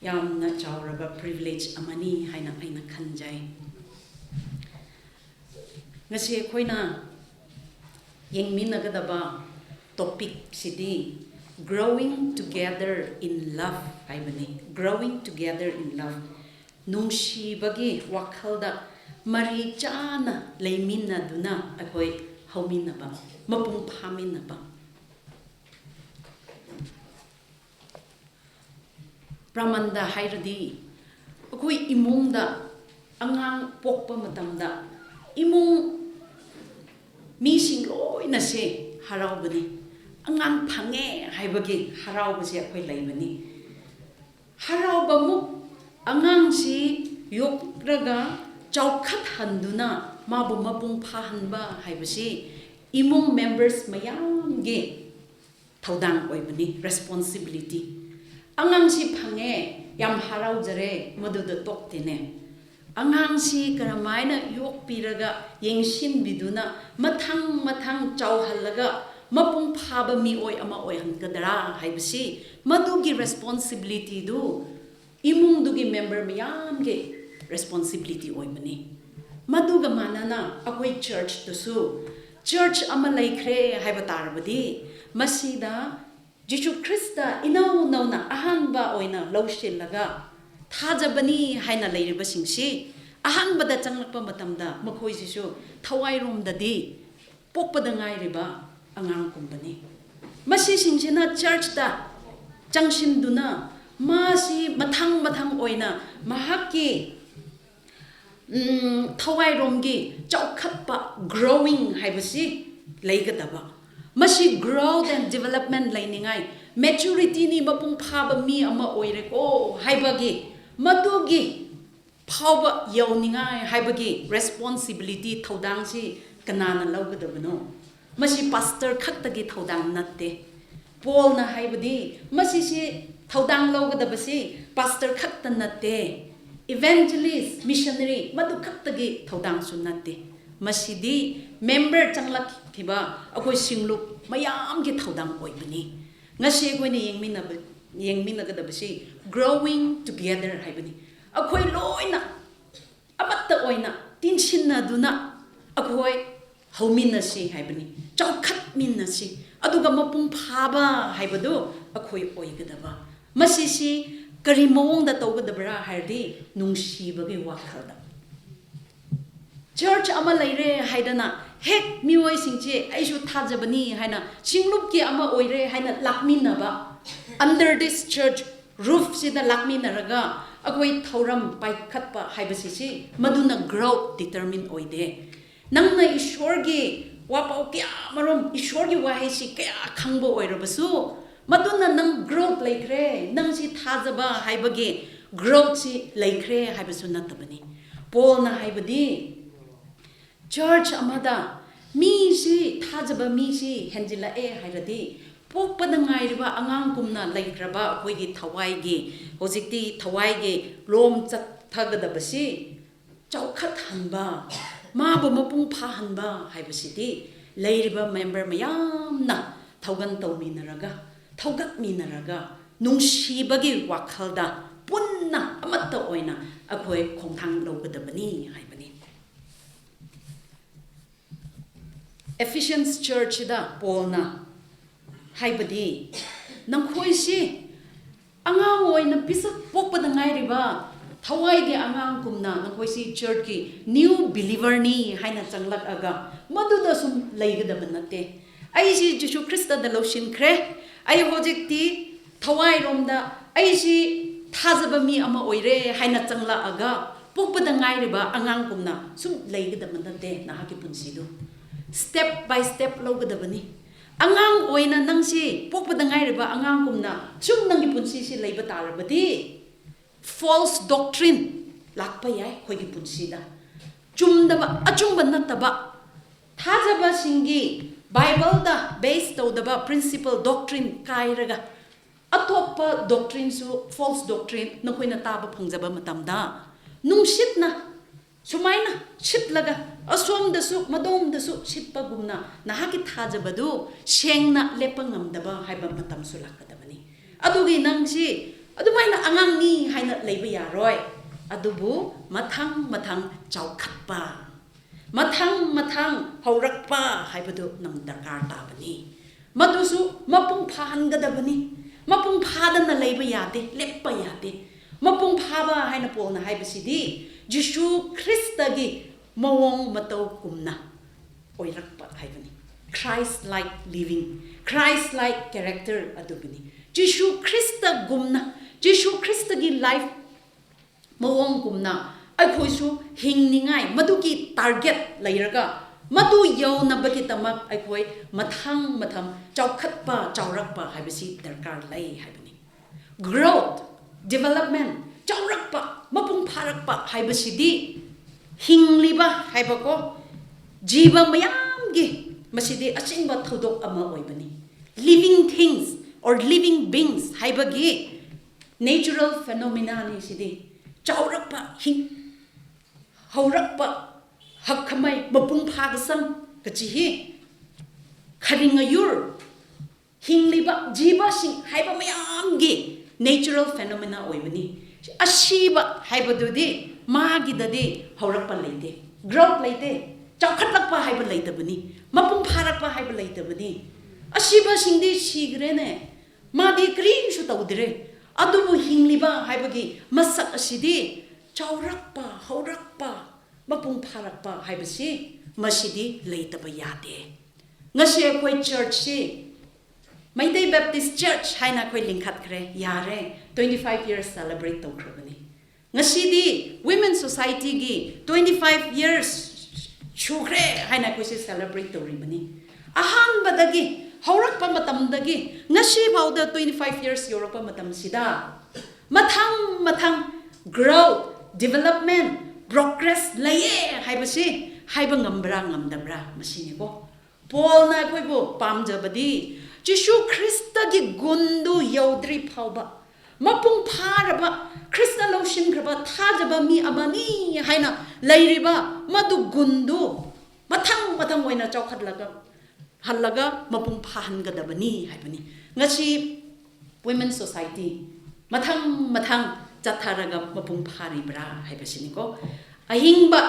yamna chawraba privilege amani haina aina khanjai ngasi khoina yengminagadaba topic sidi growing together in love haibani growing together in love nungshi bagi wakhalda mari chana leiminna duna akoi haumina ba mapung phamina ba pramanda hairadi akoi imungda angang pokpa matamda imung mi sing loina se haraubani angang phange haibagi haraubase akoi leibani haraubamu angang si yokraga chaukhat handuna mabu mapung phahanba haibasi imung members mayam ge thodang oibani responsibility angang si phange yam harau jare maduda toktene angang si karamaina yok piraga yengshin biduna mathang chauhallaga mapung phaba mi oi ama oi hankadara haibasi madugi responsibility du imung dugi member miyam ge responsibility oi mani maduga manana akoi church tusu church ama laikre haiba tarbadi masida Jisu Krista inaw na ahanba oina lawshillaga thajabani haina leiriba singsi ahanbada changlakpa matamda makhoi sisu thawai romdadi pokpada ngairiba angang kumbani masi singsina church da changshinduna masi mathang oina mahaki thawai romgi chaukhatpa growing haibasi leigadaba masi growth and development lainingai maturity ni mapung phaba mi ama oire ko haibagi madugi phawba yawningai haibagi responsibility thodang si kanana lawgadabano masi pastor khaktagi thodang natte Paul na haibadi masi si thodang lawgadabasi pastor khakta natte evangelist missionary madu khaktagi thodang su natte masidi member changlak khiba akoi singlup mayam gi thodang oibani ngasi koi ni yengminagadabasi growing together haibani akoi loina amatta oina tinsinna duna akoi hauminasi haibani chawkhat minnasi aduga mapung phaba haibadu akoi oigadaba masisi kari mawongda tawgadabra hairdi nungsibagi wakhalda church ama laire haidana hek miwoi singche aishu thajabani haina chinglup ki ama oire haina lakminaba under this church roof sida lakminaraga akoi thauram paikhatpa haibasisi maduna growth determine oide nangna ishorgi wapau kya marom ishorgi wahaisi kya khangbo oirabasu maduna nang growth laikre nang si thajaba haibagi growth si laikre haibasu natabani Paul na haibadi church amada mi si thajaba mi si henjila e hairadi pokpada ngairiba angang kumna laikraba akoigi thawai hojikti thawai ge lom chat thagadabasi chawkhat hanba mabu mapung pha hanba haibasidi lairiba member mayamna thaugan tawminaraga thaugat minaraga nungsibagi wakhalda punna amatta oina akoi khongthang lawgadabani haibani Ephesians church da Paulna haibadi nangkhoi si angang oina pisak pokpada ngairiba thawai ge angang kumna nangkhoi si church ki new believer ni haina changlak aga maduda sum leigadaba natte ai si Jesu Christ da loshin khre ai hojikti thawai romda ai si thajaba mi ama oire haina changla aga pokpada ngairiba angang kumna sum leigadaba natte nahaki punsidu step by step logadabani angang oina nangsi pokpada ngairiba angang kumna sum nangi punsi si leiba tarabadi false doctrine lakpa yai khoigi punsida chumdaba achumba nataba thajaba singi Bible da based tawdaba principle doctrine kairaga atopa doctrine su false doctrine nakoina taba phongjaba matamda nungshitna sumaina shitlaga asom dasu madom dasu shitpa gumna nahaki thajabadu sengna lepangamdaba haiba matam su lakadabani adugi nangsi adumaina angang ni haina leiba yaroi adubu mathang chawkhatpa mathang haurakpa haibadu nang darkar tabani madusu mapung phahangadabani mapung phadana leiba yade leppa yade mapung phaba haina polna haibasidi Jesu Christagi mawong matau kumna oirakpa haibani Christ like living Christ like character adubini Jesu Christa gumna Jesu Christagi life mawong gumna aikhoisu hingningai maduki target lairaga madu yawnabagi tamak aikhoi mathang chawkhatpa chawrakpa haibasi darkar lai haibani growth development chawrakpa mapung pharakpa haibasidi hingliba haibako jiba mayamgi masidi asingba thodok ama oibani living things or living beings haibagi natural phenomena ni sidi chawrakpa haurakpa hakhamai mapung phagasam kachihi kharingayur hingliba jiba sing haiba mayamgi natural phenomena oibani ashiba haibadudi magi dadi haurakpa leite growth leite chawkhatlakpa haiba leitabani mapung pharakpa haiba leitabani ashiba singdi sigrene madi krim su tawdire adubu hingliba haibagi masak asidi chawrakpa haurakpa mapung pharakpa haibasi masidi leitaba yade ngasi koi church si Meitei Baptist Church haina koi lingkhat kre yare 25 years celebrate tawkhrabani ngasidi women society gi 25 years chukre haina koi se celebrate tawribani ahan badagi haurakpa matamdagi ngasi bauda 25 years Europa matam sida mathang growth, development, progress laye haibasi haiba ngambra ngamdabra masiniko Paul na koibo pamjabadi Jishu Krista gi gundu yaudri phauba mapung pharaba Krista loshin graba thajaba mi amani haina lairiba madu gundu mathang oina chawkhatlaga hallaga mapung phahangadabani haibani ngasi women's society mathang chatharaga mapung pharibra haibasiniko ahingba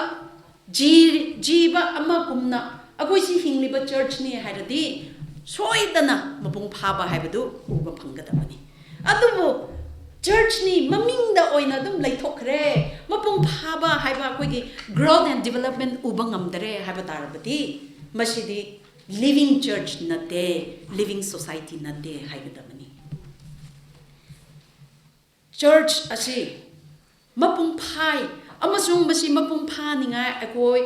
jiba ama kumna agoi si hingliba church ni hairadi soidana mapung phaba haibadu uba phanggadabani adubu church ni mamingda oina dum laithokre mapung phaba haiba koigi growth and development uba ngamdare haiba tarabati masidi living church nate living society nate haibadamani church asi mapung phai amasung masi mapung pha ninga akoi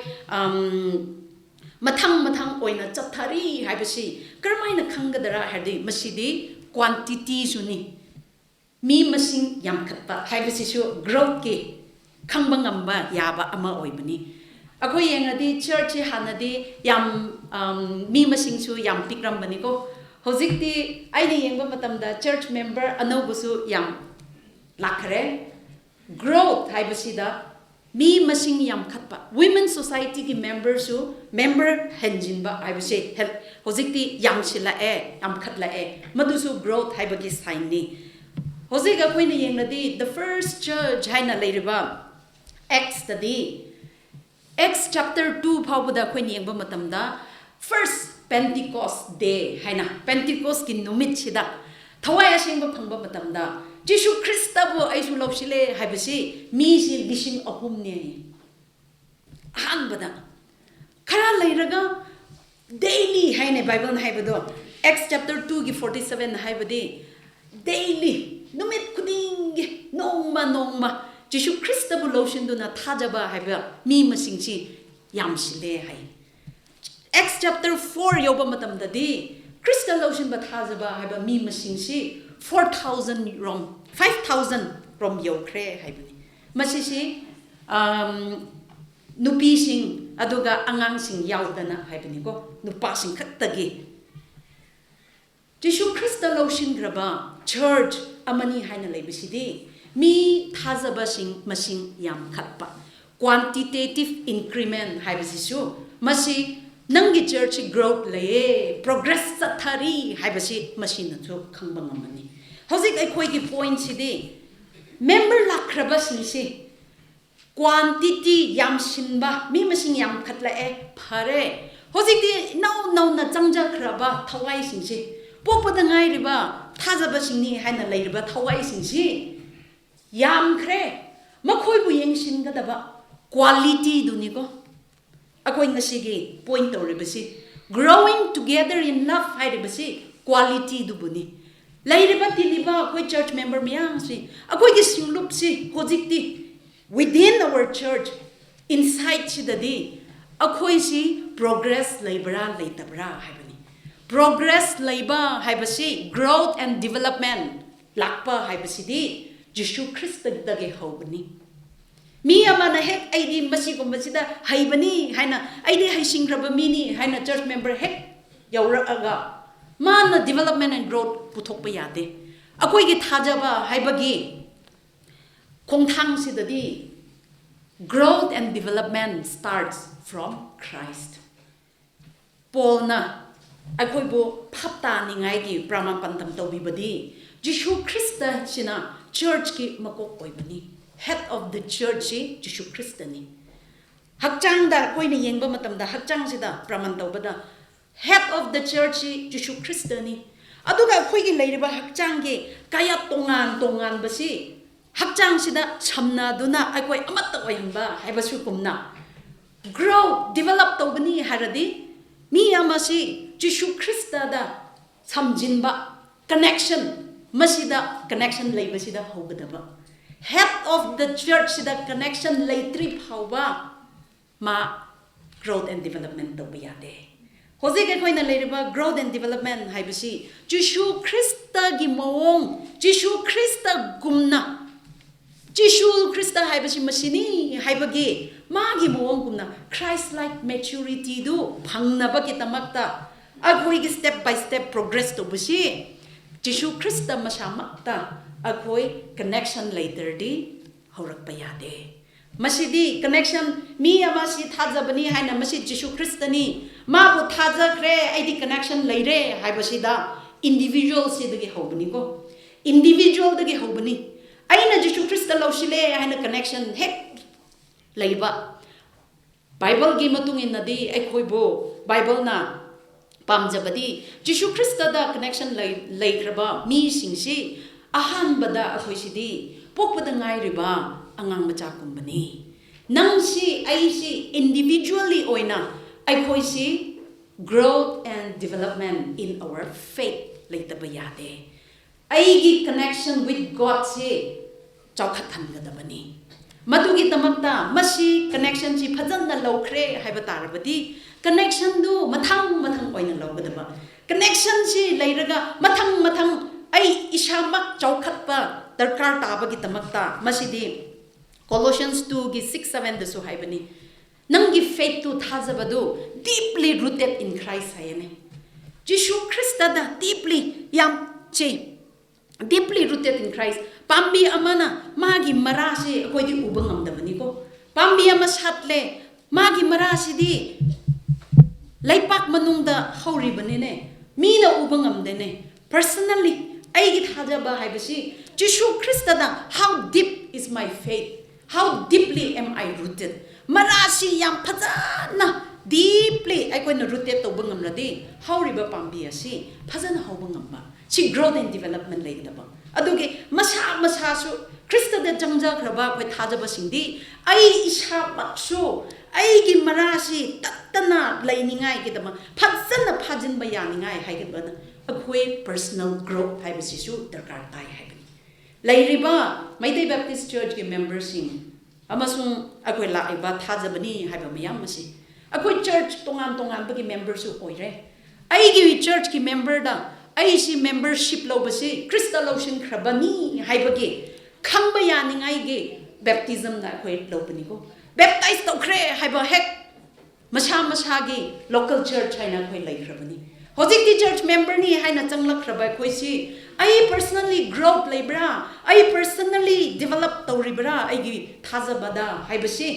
mathang oina chathari haibasi karmaina khangadara hadi masidi quantity suni mi masing yam khatpa haibasi su growth ke khangba ngamba yaba ama oibani akoi yengadi church hanadi yam mi masing su yam pikram bani ko hojikti aini yengba matamda church member anobusu yam lakhre growth haibasida mi masing yam khatpa women society ki members su member henjinba haibase hojikti yam sila yam khatla madusu growth haibagi sign ni hojiga koina yengradi the first church haina leiriba acts tadi acts chapter 2 phawbuda koina yengba matamda first pentecost day haina pentecost ki numit sida thawai asengba phangba matamda Jishu Krista bo aisu lopsile haibasi mi si lising ahum ne ahanbada khara leiraga daily haine bible haibado acts chapter 2 gi 47 haibadi daily numit kuding nongma Jishu Krista bo loshin do na thajaba haiba mi masing si yamsile hai acts chapter 4 yoba matam dadi Krista loshin ba thajaba haiba mi masing si 4,000 rom 5,000 rom yokre haibani masisi nupi sing aduga angang sing yaudana haibani ko nupa sing khattagi Jishu Krista loshin graba church amani haina leibisidi mi thazaba sing masing yam khatpa quantitative increment haibisisu masi nangi church growth laye progress sathari haibasi machine chu khangba ngamani hojik aikoi gi point sidi member lakraba sinsi quantity yam sinba mi masing yam khatla phare hojik di now na changja khraba thawai sinsi popada ngai riba thajaba singni haina leiriba thawai sinsi yam khre makhoi bu yengsin gadaba quality dunigo akoi ngasigi point toribasi growing together in love hairibasi quality dubuni lairiba tiliba akoi church member miyang si akoi gi singlup si hojikti within our church inside sidadi akoi si progress laibra leitabra haibani progress laiba haibasi growth and development lakpa haibasi di Jishu Krista dage hobani mi amana hek aidi masi ko masida haibani haina aidi haisingraba mini haina church member hek yauraga mana development and growth puthokpa yade akoi gi thajaba haibagi khongthang sidadi growth and development starts from Christ Paul na akoi bo phapta ningai gi praman pantam tobibadi Jishu Krista sina church ki makok oibani head of the church si Jishu Krista ni hakchang da koina yengba matam da hakchang sida praman tawbada head of the church si Jishu Krista ni aduga khoi gi leiriba hakchang gi kaya tongan basi hakchang sida chamna duna akoi amatta oihamba haibasu kumna grow develop tawbani haradi mi amasi Jishu Krista da samjinba connection masida connection leibasida hogadaba head of the church sida connection leitri phauba ma growth and development to biyade hojik ekoina leiriba growth and development haibasi Jishu Krista gi mawong Jishu Krista gumna Jishu Krista haibashi mashini haibagi magi moongumna Christ like maturity do pangnaba kitamakta agoi step by step progress to bushi Jishu Krista mashamakta agoi connection later di horak payade masidi connection mi amasi thajabani haina masi Jishu Kristani ma bu thaja kre aidi connection laire haibashi da individual si dagi hobani ko individual dagi hobani aina Jishu Krista lawsile haina connection hek laiba Bible gi matung inadi akhoi bo Bible na pamjabadi Jishu Krista da connection laikraba mi singsi ahan bada akhoi sidi pokpada ngai riba angang macha kumbani nangsi aisi individually oina akhoi si growth and development in our faith laitaba yade aigi connection with God si chawkhathan gadabani madugi tamakta masi connection si phajana lawkhre haiba tarabadi connection du mathang oina lawgadaba connection si leiraga mathang ai isamak chawkhatpa darkar tabagi tamakta masidi Colossians 2 gi 6-7 da su haibani nangi faith tu thajabadu deeply rooted in Christ hayane Jishu Krista da deeply yam che deeply rooted in Christ pambi amana magi marasi akoi di ubang amdabani ko pambi ama satle magi marasi di laipak manungda hauri banine mina ubang amdene personally aigi thajaba haibasi Jishu Krista da how deep is my faith how deeply am I rooted marasi yam phajana deeply ai koi na rooted to bangam ladi hauriba pambi asi phajana hobangamba si growth and development laigdaba adugi masa su Krista da jangja kraba koi thajaba singdi ai isa maksu ai gi marasi tattana lainingai gidama phajana phajin ba yaningai haigibana akoi personal growth haibasi su darkar tai haibani lairiba Meitei Baptist Church ki members sing amasung akoi laiba thajabani haiba mayam masi akoi church tongan bagi members su oire ai gi church ki member da ai si membership lo basi Krista lotion khrabani haibagi khangba yaningai ge baptism na akoi lo bani ko baptize to khre haiba hek masa gi local church haina akoi lai khrabani hojik di church member ni haina changlak khrabai khoi si I personally grow labra I personally develop tawribra I gi thajabada haibasi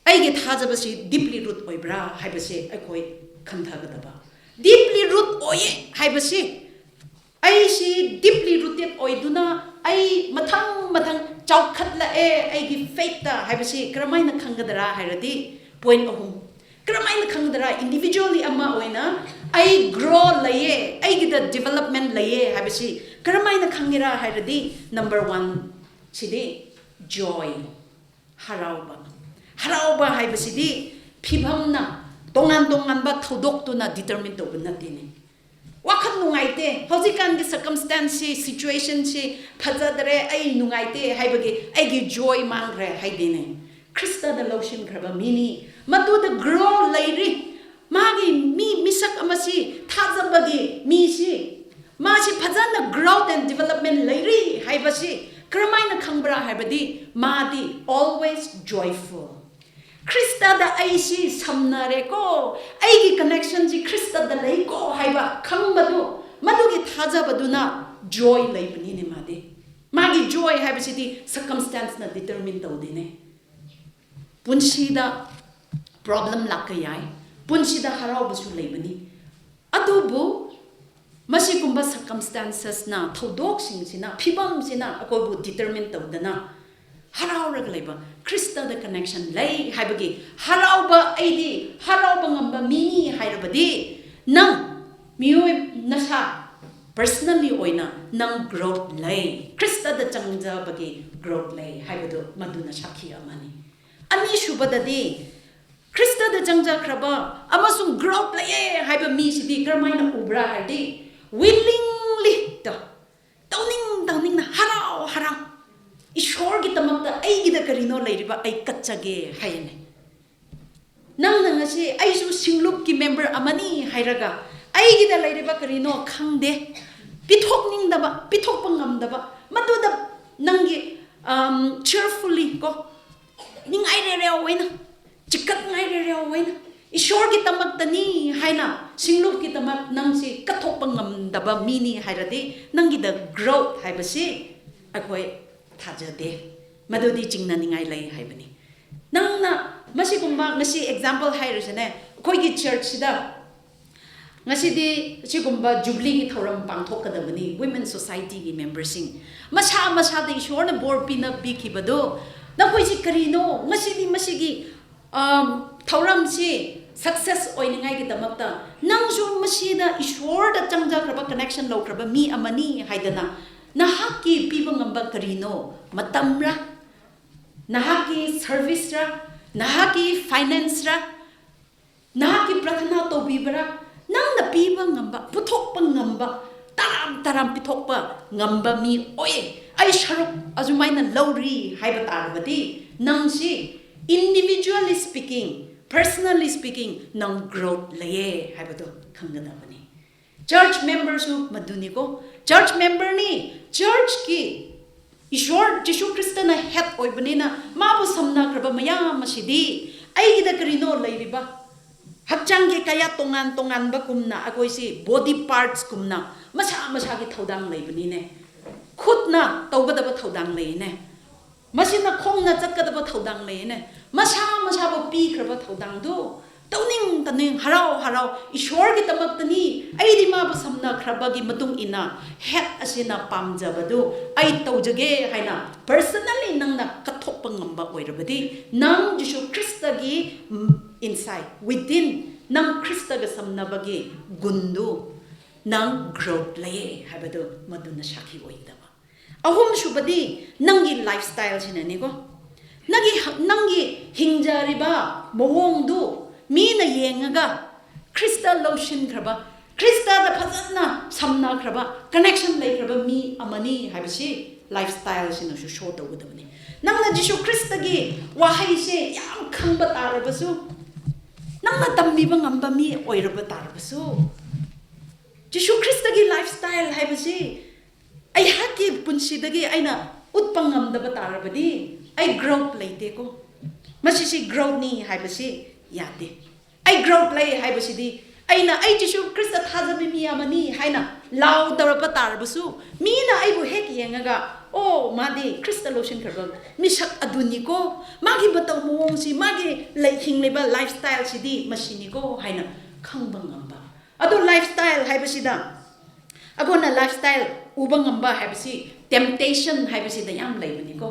I gi thajabasi deeply root oibra haibasi akoi khamthagadaba deeply root oye haibasi I si deeply rooted oiduna I mathang chawkhatla I gi faith ta haibasi kramaina khangadara hairadi point ahum kramaina khangadara individually amma oina I grow laye I get the development laye habisi karamaina khangira hairadi number 1 sidi joy harauba haibisi di phibamna tongan ba thodok tu na determine to banatini wakhan nungaite hojikan gi circumstance situation si phajadre ai nungaite haibagi ai gi joy mangre haidine Krista da lotion kraba mini matu the grow lairi magi misak amasi thajabagi mi si masi phajana growth and development lairi haibasi kramaina khangbra haibadi madi always joyful Krista da aisi samnare ko aigi connection ji Krista da lai ko haiba khangbadu madugi thajabaduna joy laibani ne magi joy haibasi di circumstance na determine tawdine punsida problem lakayai punsida haraubasu laibani adubu masikumba circumstances na thodok singsina phibam sina akobu determine tawdana haraurag laiba Krista the connection lay haibagi harauba aidi harauba ngamba mi hairabadi nang mioi nasa personally oina nang growth lay Krista the changja bagi growth lay haibadu maduna sakhi amani ani shubadadi Krista the jangja kraba amasung growth laye haiba mi sidi kramaina ubra hardi willingly tawning na harau ishor gi tamakta ai gi da karino lairiba ai kachage hayane nang ngasi ai su singlup ki member amani hairaga ai gi da lairiba karino khangde pithokning daba pithokpangam daba maduda nangi cheerfully ko ningai re re waina chikat ngai re re waina ishor ki tamak tani haina singlup ki tamak nang si kathok pangam daba mini hairadi nang gi the growth haibasi akoi thajade madodi chingna ningai lai haibani nang na masi kumba ngasi example hairusene koi gi church sida ngasi di sigumba Jubilee ki thoram pangthok kadabani women society ki members sing masa de ishor na board pina biki bado na koi si karino ngasi di masigi thoram si success oiningai ki damakta nangju masida ishor da changja kraba connection lo kraba mi amani haidana nahaki piba ngamba karino matamra nahaki service ra nahaki finance ra nahaki prathana to bibra nang na piba ngamba puthok pa ngamba taram pithok pa ngamba mi oye ai sharuk azumaina lowri haiba tarbati nang si individually speaking personally speaking nang growth laye haibado khangadabani church members who maduni ko church member ni church ki ishwar Jesu Christ na head oibani na mabu samna kraba mayam masidi ai gida karino lairiba hakchang ge kaya tongan ba kumna akoi si body parts kumna masa gi thodang leibani ne khutna tawgadaba thodang lei ne masina khongna chakadaba thodang lei ne masa bo pi kraba thodang do taning harau ishwar gi tamaktani ai di ma samna kraba gi matung ina head asina pamjabadu ai tawjage haina personally nangna kathok pangamba oirabadi nang Jesu Christ gi inside within nang Krista ga samnabagi gundu nang growth laye habado maduna shaki oidaba ahum shubadi nangi lifestyle sinani ko nangi hingjariba mowongdu mina yengaga Krista lotion kraba Krista da phajana samna kraba connection lay kraba mi amani habisi lifestyle sinu show tawudabani nangna Jesu Krista gi wahai se yam khangba tarabasu nangna tambiba ngamba mi oiraba tarabasu Jesu Christ gi lifestyle haibasi ai haki punsidagi aina utpang ngamdaba tarabadi ai growth laite ko masisi growth ni haibasi yade ai growth lay haibasi di aina ai Jesu Christ thajabi mi amani haina law taraba tarabasu mina ai bu hek yengaga oh madi Krista lotion karbag misak aduni ko magi bataw mong si magi hing leba lifestyle si di masini ko haina khangbang amba ado lifestyle haibasida agona lifestyle ubang amba haibasi temptation haibasida yam leibani ko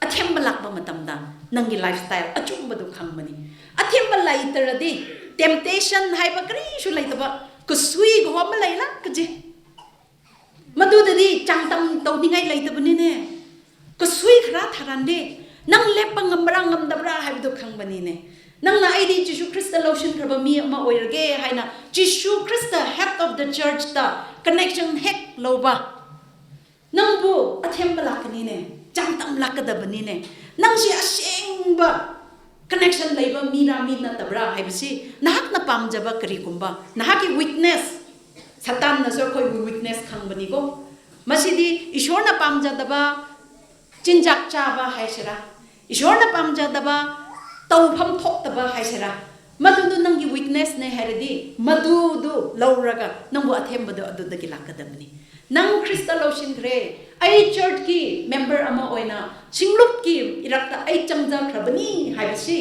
athemba lakba matamda nangi lifestyle achumba du khangmani athemba laitaradi temptation haiba kari shu laitaba kusui go ma laila kaje madudadi changtam tawningai laitabani ne kusui khra tharande nang lepa ngambra ngamdabra haibido khangbani ne nang na aidi Jesu Christ lotion kraba mi ma oirge haina Jesu Christ head of the church ta connection hek loba nang bu athemba lakani ne changtam lakadabani ne nang si asengba connection laiba mira na tabra haibisi nahak na pamjaba kari kumba nahaki weakness Satan na so koi weakness khangbani ko masidi ishor na pamjadaba chinjak chaba haisera ishor na pamjadaba tawpham thokdaba haisera madudu nangi weakness ne heredi madudu lauraga nangbu athembadu adudagi lakadabni nang Krista lotion gre ai church ki member ama oina singlup ki irakta ai changja khrabani haibasi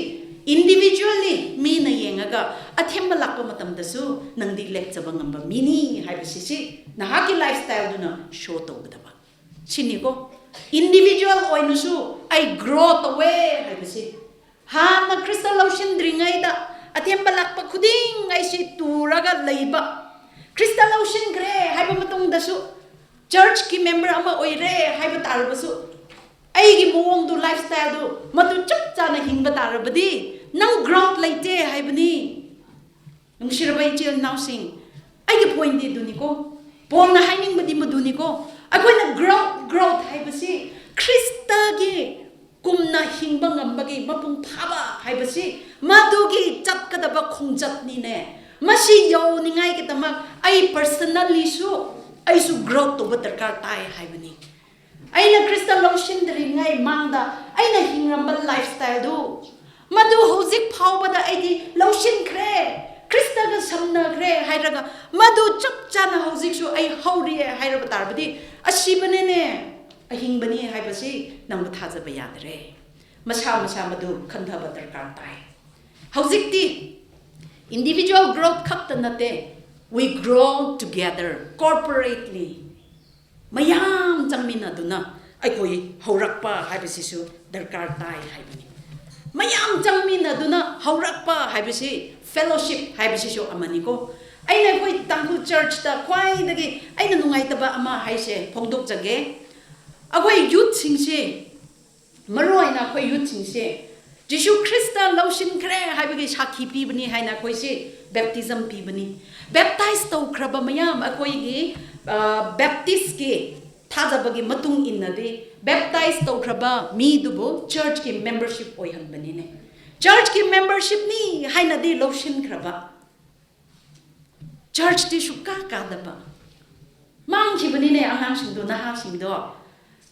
individually mi na yengaga athemba lakpa matamdasu nangdi lecchaba ngamba mini haibasi si nahaki lifestyle duna show tawdaba sini ko individual oinusu ai grow away haibasi ha na Krista lotion dringai da athemba lakpa khuding ai si turaga leiba Krista lotion gre haiba matungdasu church ki member ama oire haiba tarbasu aigi mowong du lifestyle du matu chap chana hingba tarabadi nang growth laite haibani nang shirabai chil now sing aigi point di duniko pol na haining badi maduniko agoi na growth haibasi Krista gi kumna hingba ngambagi mapung phaba haibasi madugi chapkadaba khongjat ni ne masi yo ningai kitamak ai personally su ai su growth to darkar tai haibani Aina Krista Loshin Ringai Manda, Aina Hingramba lifestyle do. Madu Hozik Powbada Edi Loshin Cre, Krista ga Samna Cre, Hydraga, Madu Chap Chana Hozik show a Howdy Hydrabatarbadi, a Shibanene, a Hingbani Hybasi, Namataza Bayadre. Masha Madu Kantabatar Kartai. Hozik di individual growth Kaptanate, we grow together corporately. Mayam Jamina Duna, I call it Horakpa Hybasisu, Darkar Tai Hybani. Mayam Jamina Duna, Horakpa Hybasi, fellowship Hybasisu Amaniko. I never Tangu Church the Quai the I don't know Ama Haise, Pondok Jage. Away youth sing say, Maroina Quay youth sing say, Jishu Christa Loshin Cre, Hybagi Haki Pibani, Haina Quay baptism Pibani. Baptized to Krabamayam, a Quay. Baptist ke thaza bagi matung inna de baptized to kraba mi dubo church ki membership oihan bani ne church ki membership ni haina de loshin kraba church ti shuka ka da ba mang ki bani ne angang sing do na ha sing do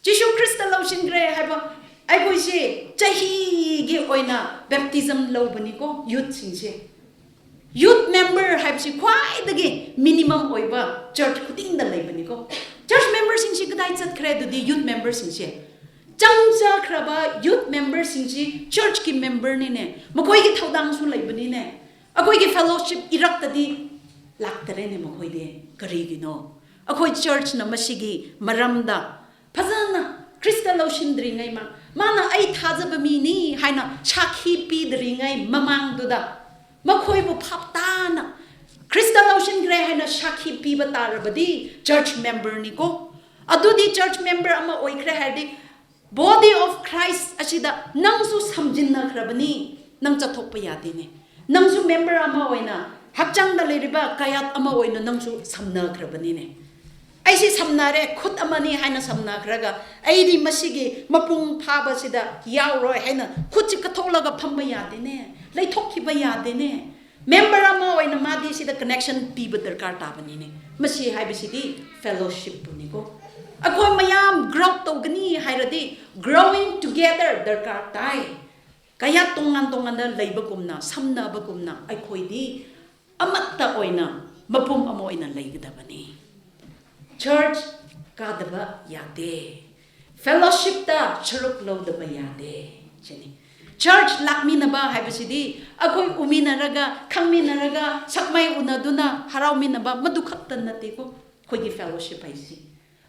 Jishu Christa loshin gre ha ba ai koi se chahi ge oina baptism lo bani ko youth sing se youth member have si quite the minimum oiba church kuting the labanico. Church members in Shikadai at credo the youth members in she. Changsa kraba youth members in she church ki member nine. Makoi get how down so labanine. A koi fellowship erupt the lacterene makoi de karigino. A koi church na masigi maramda. Pazana Krista Loshin dringai ma. Mana ay tazabamini haina chaki pi dringai mamang duda. Makoibu Paptana Krista Loshin Grehana Shaki Pibatarabadi, church member Nico. Adudi church member Ama Oikrehadi, body of Christ Ashida, Nangsu Samjina Krabani, Nangsa Topayadine, Nangsu member Ama Oina, Hakjang the Leriba, Kayat Ama Oina, Nangsu Samna Krabanine. I see Samnare, Kut Amani Hana Samna Kraga, Aidi Masigi, Mapung Pabasida, Yauro Hena, Kuchikatolaga Pamayadine. Lay talk bayadene. Member amo ay namadi si the connection people darkar tabanine. Masi haibisidi fellowship puniko. Ako mayam grow to gani hairadi growing together darkar tai. Kaya tungan na laybagum na samna bagum na ay koy di amatta oy na mapum amo ay na laygadabani. Church kadaba yade. Fellowship ta churuk lo daba yade. Chini. Church lakmi na ba haibasidi akoy uminaraga kangminaraga sakmay unaduna harawmi na ba madukatan nati ko koy fellowship ay si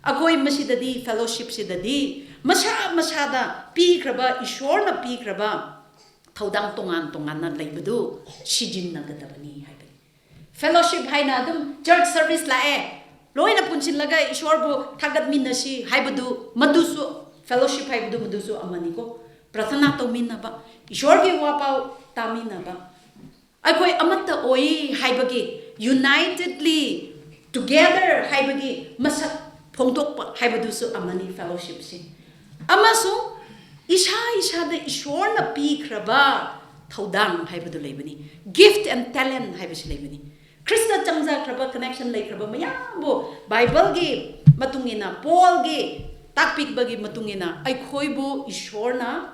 akoy masidadi fellowship sidadi masada pi kraba ishwar na pi kraba thaudang tongan na laibadu sijin na gadabani haibani fellowship hay na dum church service lae loy na punsin laga ishwar bo thagat minasi haibadu madusu fellowship haibadu madusu amani ko Prathana to min na ba, Ishwar ki wapao tami na ba. Ay koy amatta oi haibagi unitedly together haibagi masak pongtok pa haibadu so amani fellowship si. Amaso isha da Ishwar na pi kraba thaudang haibadu laibani. Gift and talent haibasi laibani. Krista changza kraba connection lai kraba mayambo Bible gi matungina Paul gi takpik bagi matungina ay koibo Ishwar na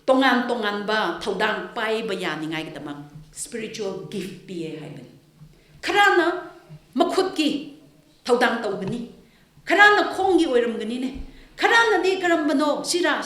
tongan ba thaudang pai bayani ngai kitama spiritual gift piye haiben karana makhut ki thaudang tawgani karana khongi oiramgani ne karana de karambano sira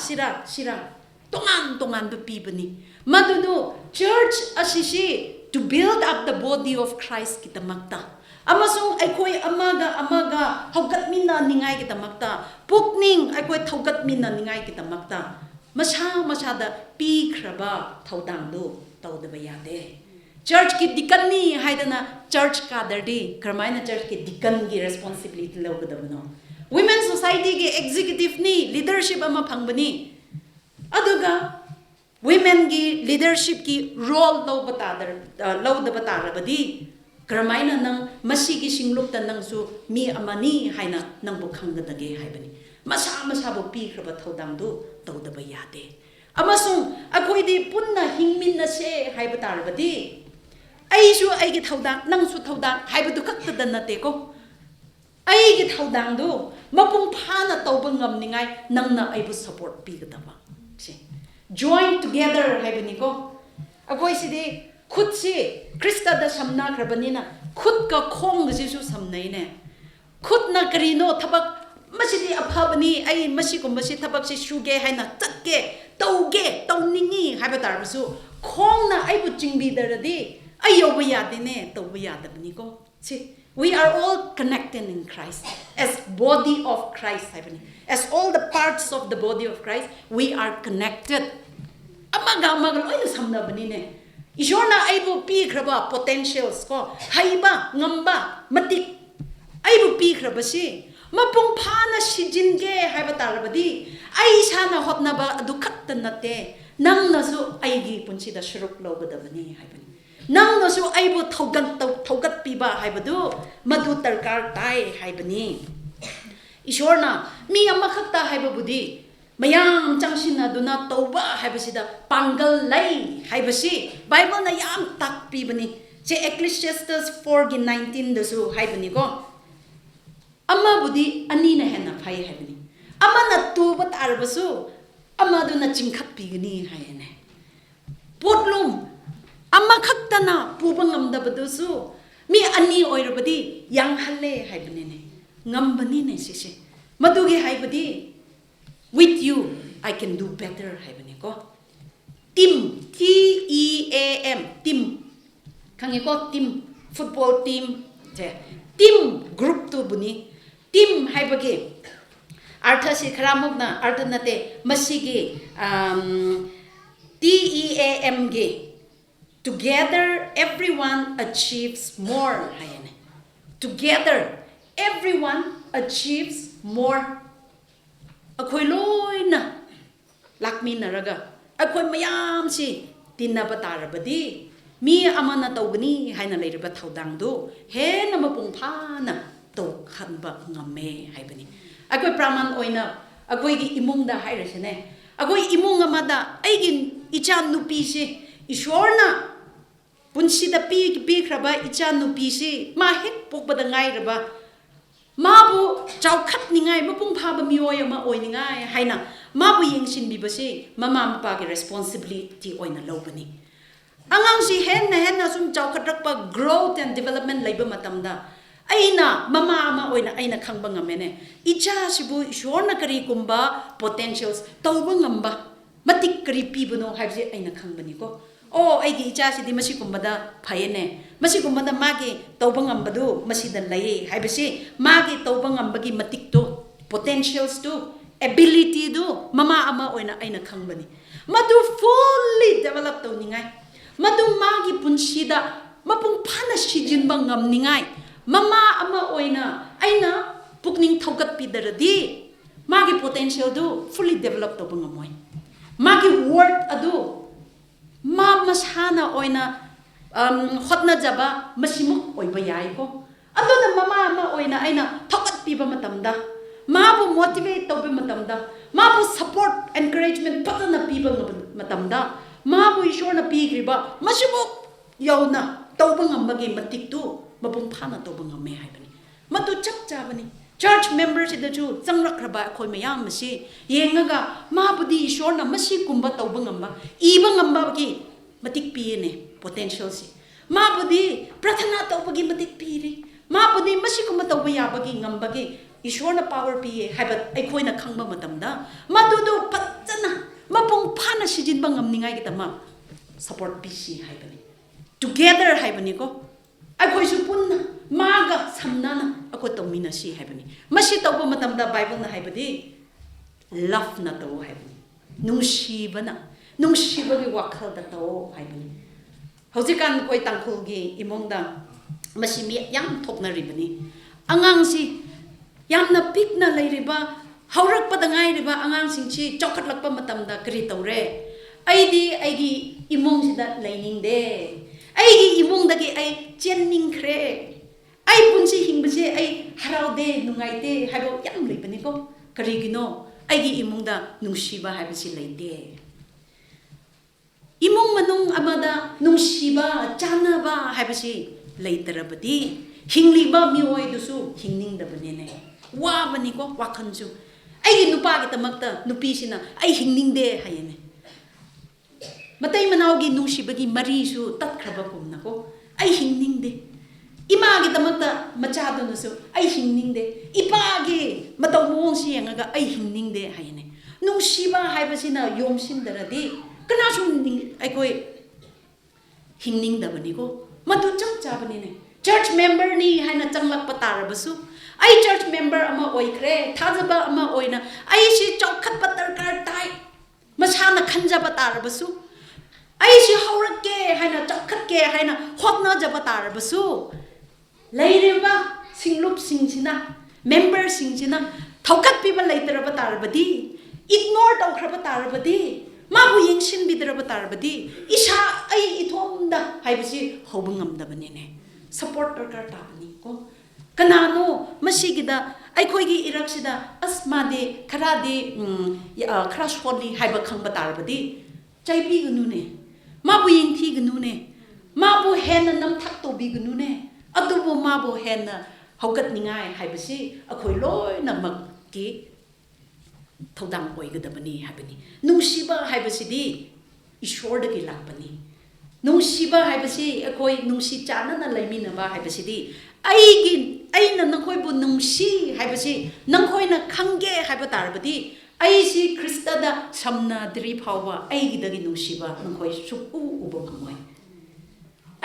tongan ba pibani madudu church asisi to build up the body of Christ kitamakta amasung aikoi amaga haugat minna ningai kitamakta pukning aikoi thaugat minna ningai kitamakta masada pi kraba thaudang do tawdaba yade church ki dikan ni haidana church kadardi karmaina church ki dikan gi responsibility lawgadabno women society gi executive ni leadership ama phangbani aduga women gi leadership ki role lawdaba tarabadi karmaina nang masigi singlupta nang su mi amani haina nang bu khanggadage haibani masa bo pi kraba thaudang do tawdaba yade amasung akoi di punna hingmin na se haiba tarabadi ai su ai gi thaudang nang su thaudang haibadu kakta nate ko ꯑꯩꯒꯤ ꯊꯧꯗꯥꯡꯗꯨ ꯃꯄꯨꯡ ꯐꯥꯅ ꯇꯧꯕ ꯉꯝꯅꯤꯡꯉꯥꯏ ꯅꯪꯅ ꯑꯩꯕꯨ support ꯄꯤꯒꯗꯕ ꯁꯤ join together haibani ko akoi sidi khut si krista da samna khrabani na khut ka khong ji su samnai ne khut na kari no thabak masidi aphabani ai masi ko masi thabak si suge haina tatke tauge tauningi haiba tar su khong na ai bu chingbi daradi ai yoba yade ne tauba yadabani ko si we are all connected in Christ as body of Christ haibani as all the parts of the body of Christ we are connected amaga amaga loina samnabani ne ishona aibu pi khraba potentials ko haiba ngamba matik aibu pi khraba si mapung phana sijinge haiba tarabadi ai sana hotnaba adu khatta nate nangna su aigi punchida shuruk logadabani haibani nangna su aibu thogat piba haibadu madu tarkar tai haibani ishorna mi amakhatta haibabudi mayam changsina duna tauba haibasida pangal lai haibasi bible na yam tak pibani je ecclesiastes 4:19 dasu haibani ko amma budi ani na hena phai haibani amma na tuba tarbasu amma duna chingkhat pigani haine potlum amma khaktana puba ngamdabadu su mi ani oirabadi yang halle haibani ne ngambani ne sisi madugi haibadi with you I can do better haibani ko team TEAM team kangi ko team football team je team group tu buni team haibagi artha si kharamuk na artha nate masigi TEAM ge together everyone achieves more hayane together everyone achieves more akhoi loina lakmi naraga akhoi mayam si tinaba tarabadi mi amana tawgani haina leirba thaudang do he na mapung phana to khanba ngame haibani akhoi praman oina akhoi gi imung da hairasene akhoi imung amada aigi icha nupi si ishorna punsida pi khraba icha nupi si ma hek pokbada ngairaba mabu chawkhat ningai mapung phaba mioi ama oiningai haina mabu yengsin bibasi mama mapa ge responsibility oina lobani angang si henna sum chawkhat rakpa growth and development leiba matamda aina mama ama oina aina khangba ngamene icha sibu ishorna kari kumba potentials tawba ngamba matik kari pibuno haibse aina khangbani ko oh aigi icha sidi masi kumbada phayene masi kumbada magi tawba ngambadu masi da lai haibasi magi tawba ngambagi matik to potentials to ability do mama ama oina aina khangbani madu fully develop tawningai madu magi punsida mapung phana sijinba ngamningai mama ama oina aina pukning thogat pidaradi magi potential do fully develop tawba ngamoi magi word adu ma masana oina hotna jaba masimuk oiba yai ko adoda mama ama oina aina thokat piba matamda mabu motivate tobe matamda mabu support encouragement patana piba matamda mabu ishorna pigriba masimuk yauna toba ngambagi matiktu mapung phana toba ngamme haibani matu chap chabani church members idaju changrakraba khoi mayam masi yengaga mabudi ishorna masi kumba tawba ngamba iba ngamba gi matik piene potential si mabudi prathana tawba gi matik piri mabudi masi kumba tawba yaba gi ngamba gi ishorna power piye haibat ai khoina khangba matamda madudu patana mapung phana sijinba ngamningai gi tama support pc haibani together haibani ko ai khoi su punna maga samnana ako tawmina si haibani masi tawba matamda bible na haibadi love na taw haibani nungsiba gi wakhal da taw haibani haujikan koi tangkhul gi imongda masi mi yam thokna ribani angang si yamna pikna leiriba haurak padangai riba angang singchi chokhatlakpa matamda kri tawre aigi imong sida lainingde aigi imongdagi ai chenning-khre ai punsi hingbase ai haraude nungaite haibo yam leibani ko karigino aigi imongda nungsiba haibasi leite imong manung amada nungsiba chanaba haibasi leitarabadi hingliba mioi dusu hingning da banine wa bani ko wakhanju ai nupa gi tamakta nupi sina ai hingning de hayene matai manau gi nungsibagi mari su tat khraba kumna ko ai hingning de ima gi tamakta macha do nusu ai hingning de ipa gi matau mong si yanga ai hingning de hayene nungsiba haibasina yomsin daradi kana su ai koi hingning da bani ko madu chang cha bani ne church member ni haina changlak patar basu ai church member ama oikre thajaba ama oina ai si chokhat patar kar tai masana khanja patar basu ai si haurak ke haina chokhat ke haina hotna jaba tar basu leireba singlup singsina member singsina thaukat people later patar badi ignore tau khraba tar badi mabu yengshin bidra batar badi isha ai ithomda haibasi hobungam da bani ne support kar ta bani ko kanano masigida ai khoi gi irak sida asma de khara de khara sholi haiba khangba tar badi chaibi gnu ne mabu yengthi gnu ne mabu hen nam thak to bi gnu ne atubu mabu hen haukat ningai haibasi akhoi loi namak ki thodang oigadabani habani nungsiba haibasidi ishordagi lakpani nungsiba haibasi akoi nungsi chana na laiminaba haibasidi aina nangkoi bu nungsi haibasi nangkoi na khange haiba tarbadi aisi krista da samna dri phawa aigidagi nungsiba nangkoi supu uba ngamoi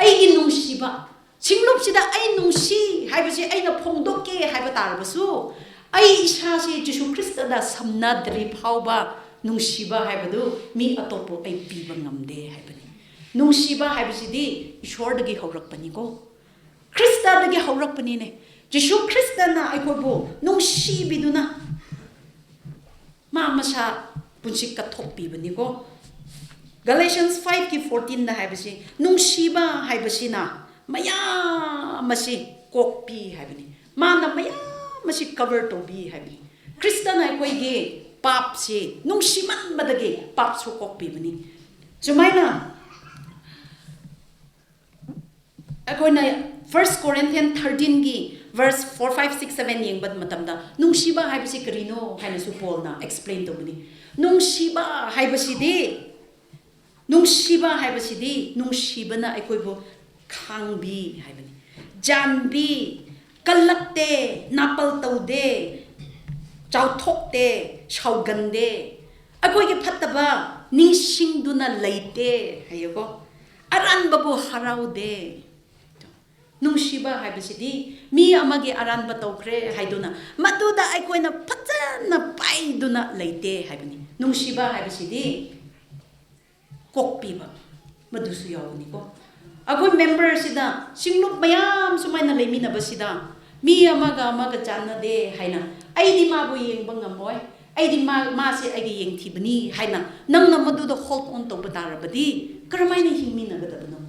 aigi nungsiba singlupsida ai nungsi haibasi aina phongdokke haiba tarbasu ai isasi Jesu Krista da samna dri phauba nungsiba haibadu mi atopo ai piba ngamde haibani nungsiba haibasidi ishordagi haurakpani ko Krista dagi haurakpani ne Jesu Krista na ai kobo nungsibiduna ma masa punsik ka thokpi bani ko Galatians 5:14 na haibasi nungsiba haibasina maya masi kokpi haibani mana maya masi cover to bi habi Krista na koi ge pap se nungsiman madage pap so kokpi bani sumaina akoi na 1 Corinthians 13 gi verse 4 5 6 7 yeng bad matamda nungsiba haibasi karino haina su Paul na explain to bani nungsiba haibasi de nungsiba na akoi bo khangbi haibani janbi kalakte napal taude chauthokte shaugande akoi ge phattaba ningsingduna leite hayogo aran babu haraude nungsiba haibasidi mi amagi aran ba tawkre haiduna maduda aikoina phajana paiduna leite haibani nungsiba haibasidi kokpiba madusu yawni ko agoi member sida singlup mayam sumaina leimina basida mi amaga channa de haina aidi ma bu yeng bangamoy aidi ma se agi yeng thibani haina nang na madu da hold on to batara badi karamaina hingmina gadabano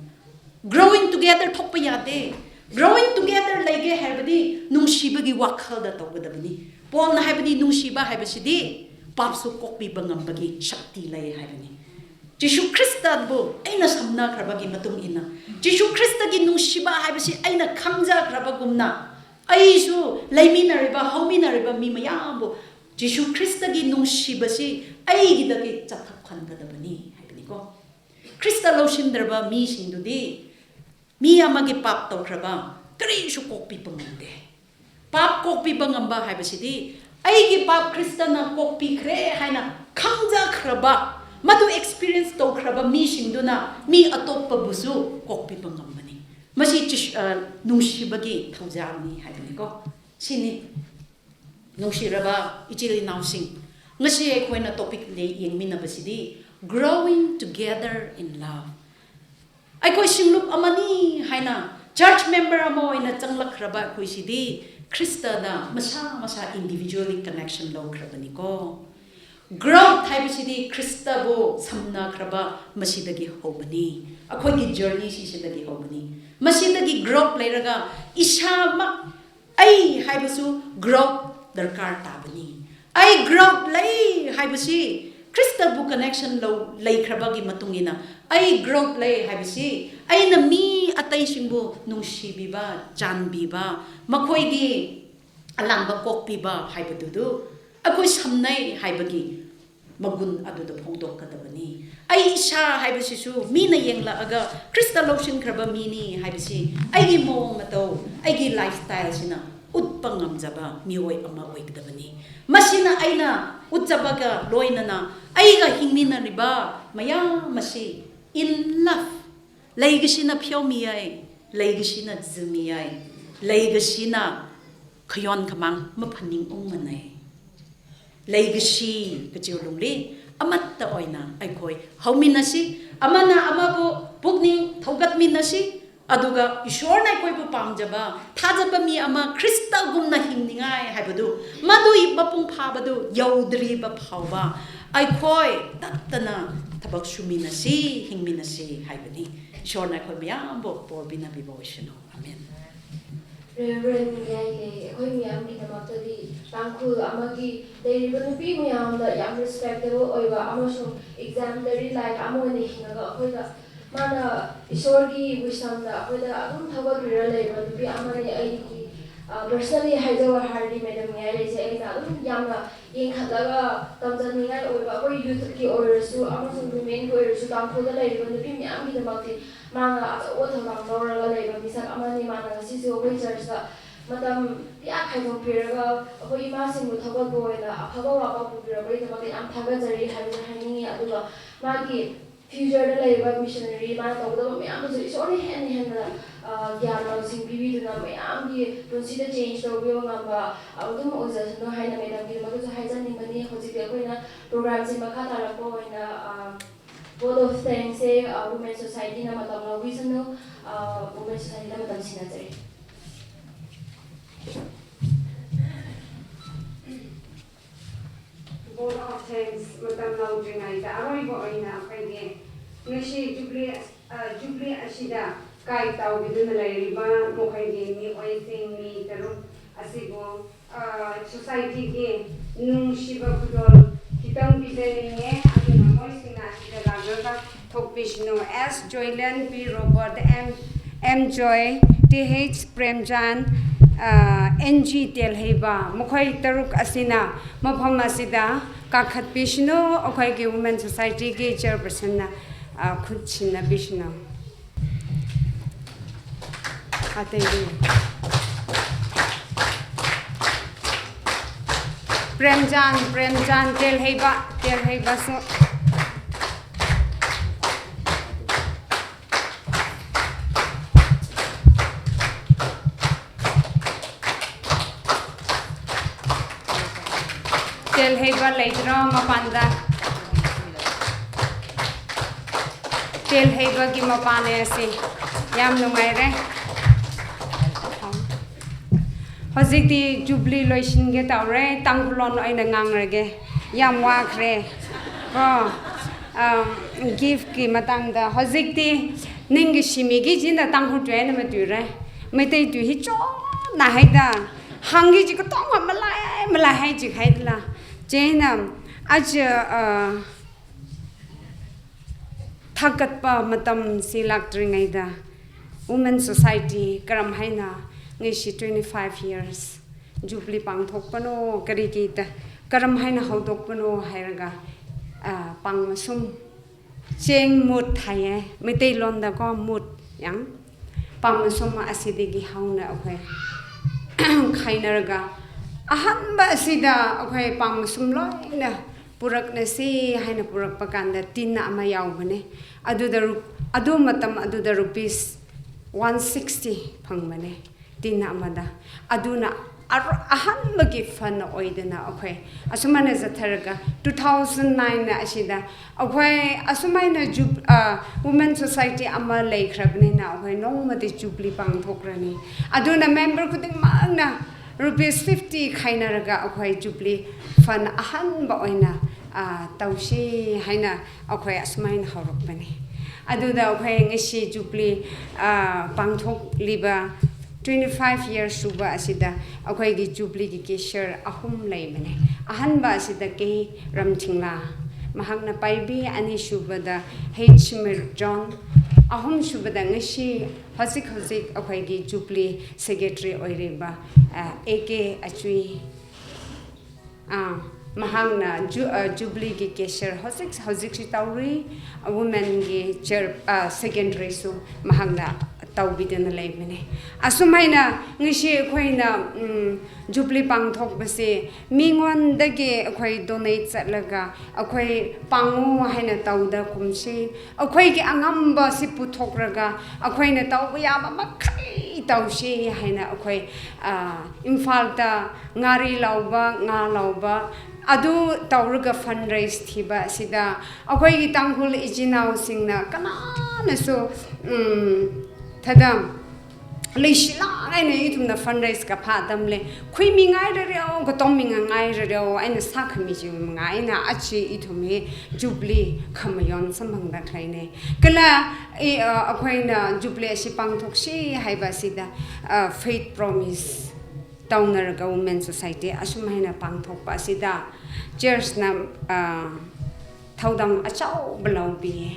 growing together thokpa yade growing together lege haibadi nungsibagi wakhal da tawgadabani Paul na haibadi nungsiba haibasidi papsu kokpi bangambagi shakti lai haibani Jesu Krista bu aina samna khrabagi matung ina Jesu Krista gi nungsiba haibasi aina khangja khrabagumna aisu laiminariba hauminariba mi mayam bu Jesu Krista gi nungsibasi aigi dagi chathap khangadabani haibani ko Krista losindarba mi singdudi mi amagi pap tawkhraba kari su kokpi pangande pap kokpi pangamba haibasidi aigi pap Krista na kokpi khre haina khangja khraba madu experience to khraba mi singduna mi atoppa busu kokpi pangambani masi nungsibagi thaujani haibani ko sini nungsiraba ichili nausing ngasi ekoina topic le yengmina basidi growing together in love aikoi singlup amani haina church member amo ina changlak khraba khoi sidi Krista da masa individually connection lo khrabani ko growth haibasidi Krista bo samna khraba masidagi hobani akhoi gi journey si sidagi hobani masidagi growth leiraga isama ai haibasu growth darkar tabani ai growth lei haibasi Krista bu connection lo lei khraba gi matungina ai growth lei haibasi ai na mi atai singbu nungsibiba janbiba makhoigi alamba kokpiba haibadudu akoi samnai haibagi magun aduda phongdok kadabani ai isha haibasisu mina yengla aga krista loshin kraba mini haibasi aigi mong mato aigi lifestyle sina utpangam jaba mioi ama oigdabani masina aina utjabaga loinana aiga hingmina riba mayam masi in love laigisina phyomiai laigisina zumiai laigisina khayon khamang maphaning ongmanai legacy kachulungli amatta oina aikoi hauminasi amana amabu pukning thogatminasi aduga ishor na koi bu pamjaba thajaba mi ama krista gumna hingningai haibadu madui mapung phabadu yaudri ba phawba aikoi tattana thabak suminasi hingminasi haibani ishor na koi miyam bo porbina biboishno amen Reverend Meitei, akhoi miyam ki damakti tangkhul amagi leiriba nupi miyamda yam respectable oiba amasung exemplary like amone hingaga akhoi da mana isorgi wisdom da akhoi da adum thabat rira leiriba nupi amane aigi personally haijawa hardi madam Meitei se aina adum yamna yengkhatlaga tamjaningai oiba akhoi youth ki oirasu amasung women ki oirasu tangkhul da leiriba nupi miyam ki damakti mana achawa thabang lawraga leiba misak amani mana ngasisu akhoi church da matam ya khaidopiraga akhoi imasingbu thabatbu oina afaba waba pubirabaidamakti yam thagajari haibase hainingi aduga magi future da leiba missionary mana tawdaba mayamsu isori henna gyan lawsing pibiduna mayamgi punsida change tawbiyo ngamba adum ozasno haina madamgi magusu haijaningmani hojikti akhoina program se makha tarakpo oina vote of thanks say women society na matam na wisano women society na matam sinajari vote of thanks matam laudringai da aroibo oina akhoi ngasi Jubilee asida kai taw biduna lairiba mokhai mi oising mi taru asibo society ge nung shiba kudol kitang bidene aduna moisina asida lagaga thokbishnu S Joylan P Robert M Joy TH Premjan NG Telheba mokhai taruk asina mafam asida kakhat bishnu okhai ge women society ge chairperson na khutchina bishnu atengi Premjan Telheba so Telheba later mapanda Telheba ki mapane ase yam nungaire hojikti Jubilee loisin ge tawre tangkulon aina ngangrege yam wakre ko gift ki matangda hojikti ningi simigi jina tanghu twen mature Meitei tu hi cho na haida hangi ji ko tong malai hai ji haidla jena aj thagatpa matam silakringaida women society karam haina ngisi 25 years Jubilee pangthokpano karigita karam haina hodokpano hairaga pangmasum cheng mut thaye Meitei londa ko mut yang pangmasum asidigi hauna akhoi khainaraga ahanba asida akhoi pangmasum loina purakna si haina purakpa kanda tinna ama yaubane adu matam aduda rupees 160 phangmane tinna amada aduna ahanbagi fan oidana akhoi asumana zatharaga 2009 na asida akhoi asumana women society ama leikrabne na akhoi nongmati Jubilee pangthokrani aduna member kuding mangna rupees 50 khainaraga akhoi Jubilee fan ahanba oina tausi haina akhoi asmain horokbane aduda akhoi ngisi Jubilee pangthok liba 25 years suba asida akhoi gi Jubilee gi kesher ahum leibane ahanba asida ke ramthingla mahakna paibi ani subada H Mir John ahum shubada ngashi hosik akhoi Jubilee secretary oireba AK achui mahangna Jubilee ki kesher hosik si tauri women ki chair secondary su mahangna tawbidana leibene asumaina ngishi khoina Jubilee pangthok base mingon dage akhoi donate chatlaga akhoi pangu haina tawda kumsi akhoi ki angamba si puthokraga akhoina tawba yaba makhai tawshi haina akhoi imphal ta ngari lauba nga lauba adu tawraga fundraise thiba sida akhoi ki tanghul ijinau singna kana so thadam leishla aina itumna fundraise ka phadam le khui mingai reo ko tom mingai reo aina sakhmi ji mingai na achi itume Jubilee khamayon samangda khaine kala akhoina Jubilee si pangthok si haiba sida faith promise towner government society asumhaina pangthok pa sida church na thaudam achau blaubi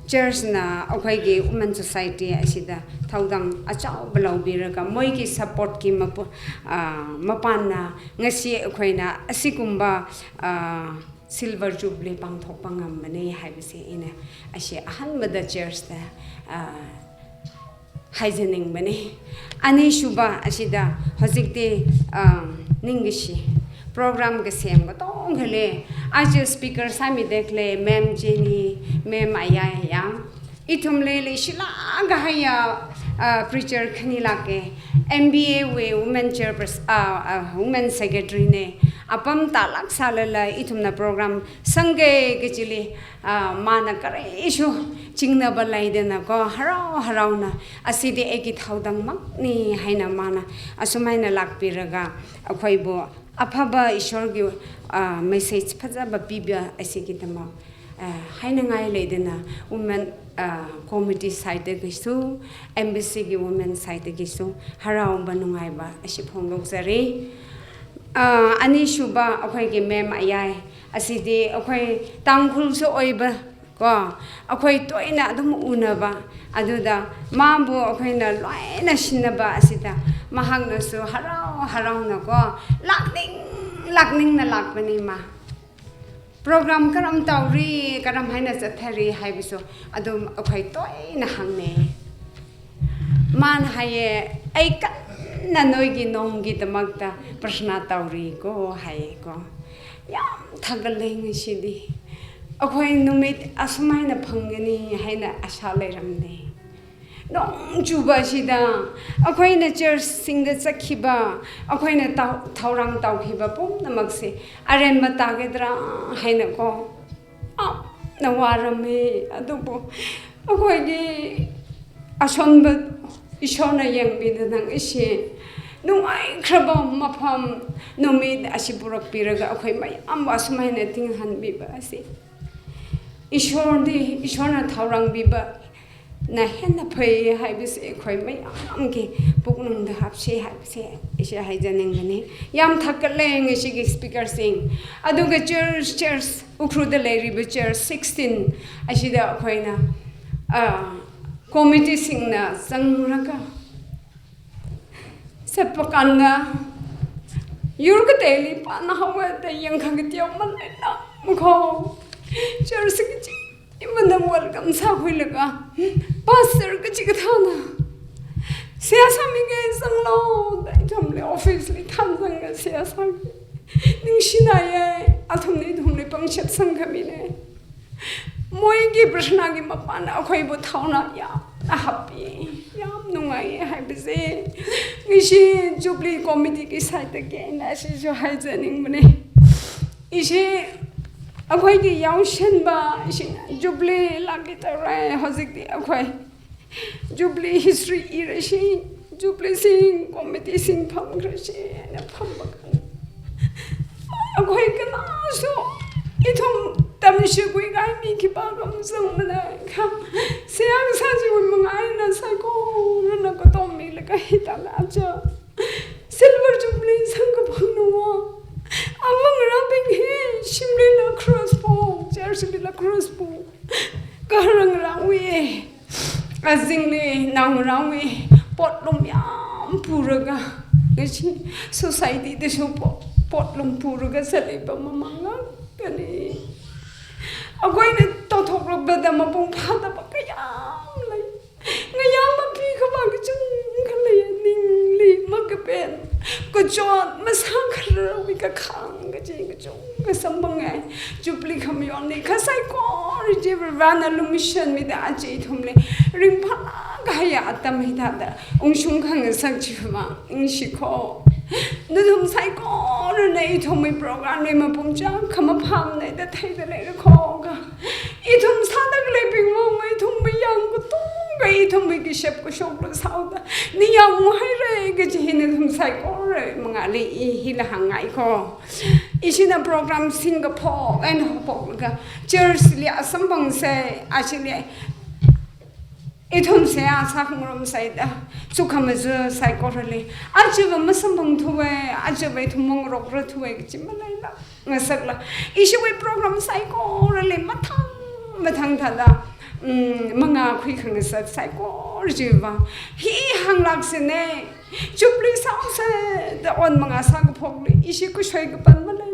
church na akhoi women society asida thaudang achau blawbiraga moi ki support ki mapan na ngasi akhoina asikumba silver jubilee pangthok pangam mane haibase ina asi ahanmada church da haizening mane ani shuba asida hojikte ningishi program ke sem ko tong khale आज speaker sami dekle mem Jenny mem aya yang itumle le shila gahaya preacher khnila ke MBA we women chairperson women secretary ne apam talak salala itumna program sange ke chili mana kare ishu chingna balai dena ko harau na asidi eki thaudang mak ni haina mana asumaina lakpiraga akhoi bo afaba ishorgi message phajaba pibya asigi dama hainangai leidena women committee side gisu embassy gi women side gisu harau banungai ba asi phonglok jari ani shuba akhoi gi mem ayai asidi akhoi tangkhul so oiba ko akhoi toina adum unaba aduda mambu akhoina loina sinaba asida mahangna so harau na ko lakning na lakbani ma program karam tawri karam haina chathari haibiso adum akhoi toina hangne man haye ai kan na noigi nomgi damakta prashna tawri ko haye ko yam thagaleng sidi akhoi numit asmaina phangani haina asha leiramne nong juba sida akhoi na church singda chakhiba akhoi na thaurang tawkhiba pum namakse aren mata gedra haina ko na warame adubo akhoi gi asonba ishona yangbida nang ise nungai khraba mafam numit asipurak piraga akhoi mayam asmaina tinghan biba ase ishona thaurang biba na henna phai haibise khoi mai amke puknung da hapse haibse ise haijaning gani yam thakale ngisi gi speaker sing aduga church Ukhrul da leriba church 16 asida khoina committee sing na sangraka sepakanga yurga teli pana hawa da yangkhang tiam man na mukho church gi imana welcome sa huilaga pastor ka chigthana siasa minge sanglo dai thamle office li thamsanga siasa ningshina ye athumni thumle pangchat sanghamine moi gi prashna gi mapana akhoi bo thauna ya happy yam nungai haibise ngishi Jubilee committee ki side again as is your hijacking mane ise akhoi gi yaushen ba Jubilee lagi tarai hojik akhoi Jubilee history irashi Jubilee sing committee sing phamgrashi na phamba akhoi kana so ithum tamshi gui gai mi ki ba gam sang mana kham siang sa ji un mangai na sa ko na ko tom mi la ka hita la cha silver Jubilee sang ko phangno among rapping he shimli la crossbow jersey la crossbow karang rang we azingli nangrangi potlum yam puraga gachi society de so potlum puraga saliba mamanga kani agoina to thok ba da mapung phada ba kayam lai ngayam ma pi khaba chung khalai ning li magapen ko chon masang khara wi ka khang ga je ga chung ga sambangai Jubilee khamion ni khasai ko je vana lumission mi da je thumle ring pha ga ya atam hi da da ungshung khang sang chi ma ing shi kho nudum sai ko nei thumi program nei ma pum cha khama pham nei da thai da le kho ga I thum sa da le ping mo mai thum mi yang ko tu ga I thum mi ki shep ko shop lo sao da ni yang mo hai re ga ji ne thum sai ko re manga le hi la hangai ko isina program Singapore and hopok ga church li asam bang se actually Itum say Sakum side, Sukamas psychorally. Achieve a Massambang to way, Achieve to Mongrok to way, Jimalala, Masakla. Issue a program psycho, really Matang Tada, Manga quickness at psycho, Jiva. He hung like Sene, Jubilee sounds the one Manga Sagapoli, Issue could shake upon Malala.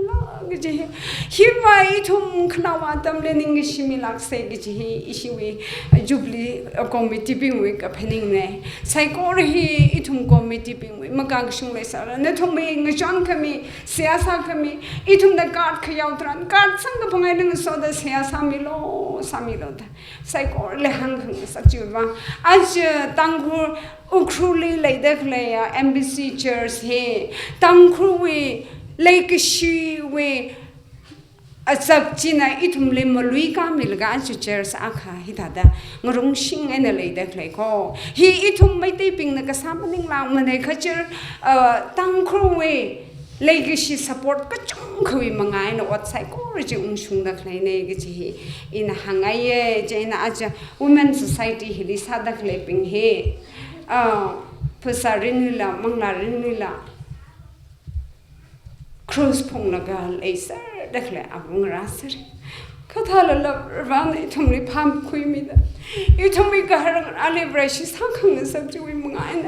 Here tum knawatam learning shimilak say ishiwi Jubilee committee being week a penning ne. Psychori itum committee being with Magagshung Lesar, Netoming, John Kami, Siasa Kami, itum the guard Kayatran, guard Sangaponga so the Siasamilo, Samilot, Psychor Lehang Sajuva, as Tangur Ukhrul lay the player, embassy chairs here, Tankrui. Like she we a subchina itum limoluika milga chairs aka hitada ngurung shing and a lady like oh he itum Meitei ping the kasamaning lang manekacher tankruwe like she support kachung kwi mangai no what psychology shung the kleine in hangaye jaina aja women society hilisa the clapping he pasarinila manglarinila Cruise Pongnagal, a sir, declare among rasser. Catala ran it only pump quimida. You told me Garan Alibration, how come the subject with mine?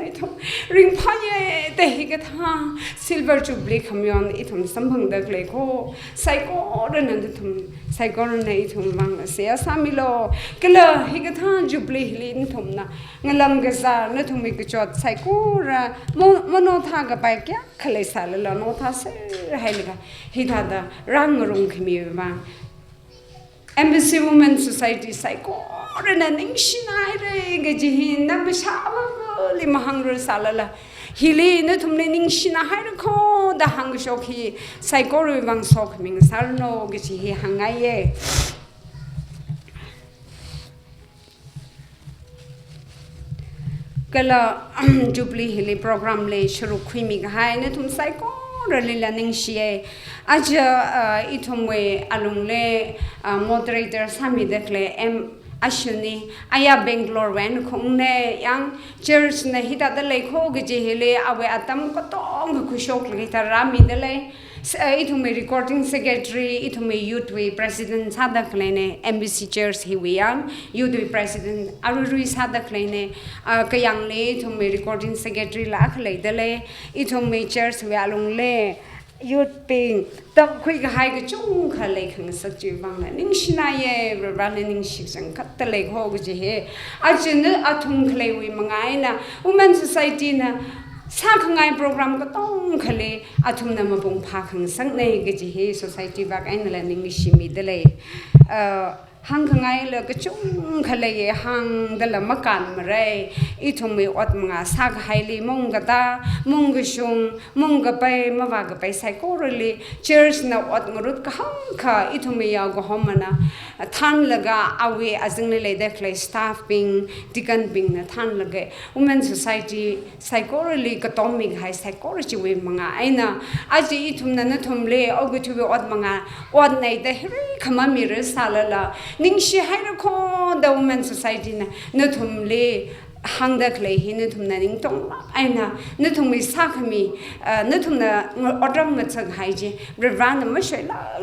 Ring Paye, the Higata, Silver Jubilee Camion, it on something that like oh, Psycho, and Psychonatum Manga, say a Samilo, Killer Higata, Jubilee Lintumna, Ngalangazar, not to make a shot, Psychora, Monotaga by Kalesala, Notas, Heliga, Hitada, Rangarum Kamiva. Embassy Women Society Psycho, and an Inshinaire, Gajihin, Nabishava, Limahangru Salala. Hili, Nutum Lening Shina Hirako, the Hang Shoki, Psycho Rivang Sokming, Sarno, Gaji Hangaye. Gala Jubilee Hilly program lay Shuru Quimig High, Netum Psycho. Really learning she aja itumwe alungle moderator sami dekle ashuni aya Bangalore wen khongne yang church na hita de le kho ge hele awe atam ko tong ku shok le ta rami de le itume recording secretary itume youth we president sada klene embassy church hi we yang youth president aruri sada klene kayang le itume recording secretary la khle de le itume church we alung le youth ping tam khui ga hai ga chung kha le khang sa chi bang na ning shina ye ran ning shi sang khat ta le ho ge he ajin athum khle wi mangai na women society na Sakangai program ko tong khale athum na mabung pha khang sang nei ge he society bak ain la ning shimi dele hang kangai le ka chung khale ye hang dala makan mare ithum me ot manga sak haili mong gata mong gshung mong ga pai ma wa ga pai psychorally church na ot ngurut ka hang kha ithum me ya go homana than laga awe azing le de clay staff ping dikan ping na than laga women society psychorally ka toming hai psychology we manga aina aji ithum na thum le ogutu we ot manga ot nei de khama mir salala ning shi hai ko the women society na thum le hangda clay hin thum na ning tong aina na thum mi sakami na thum na odram na chak haije revan ma shai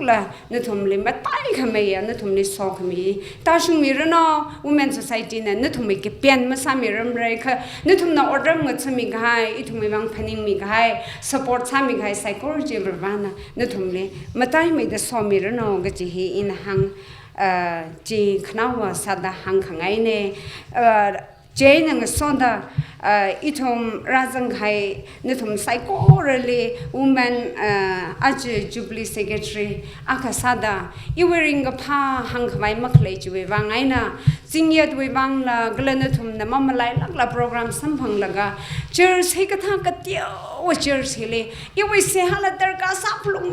la na thum le ma tai khame ya na thum ni sok mi ta shung mi rano women society na thum mi ke pen ma sa mi ram rai kha na thum na odram ma chami gai I thum mi bang phaning mi gai support sa mi gai psychology revan na thum le ma tai mi da so mi rano ga ji hi in hang ji khnawa sada hang khangai ne Jane and Sonda, itum Razanghai, Nitum psychorally, woman, Jubilee secretary, Akasada, you wearing a pa hang my maklage with Vangaina, sing yet with Vangla, Glenatum, the Mama La program, Sampang Laga, Chers Hikataka, dear, Chers Hilly, you will say Haladerga Saplum,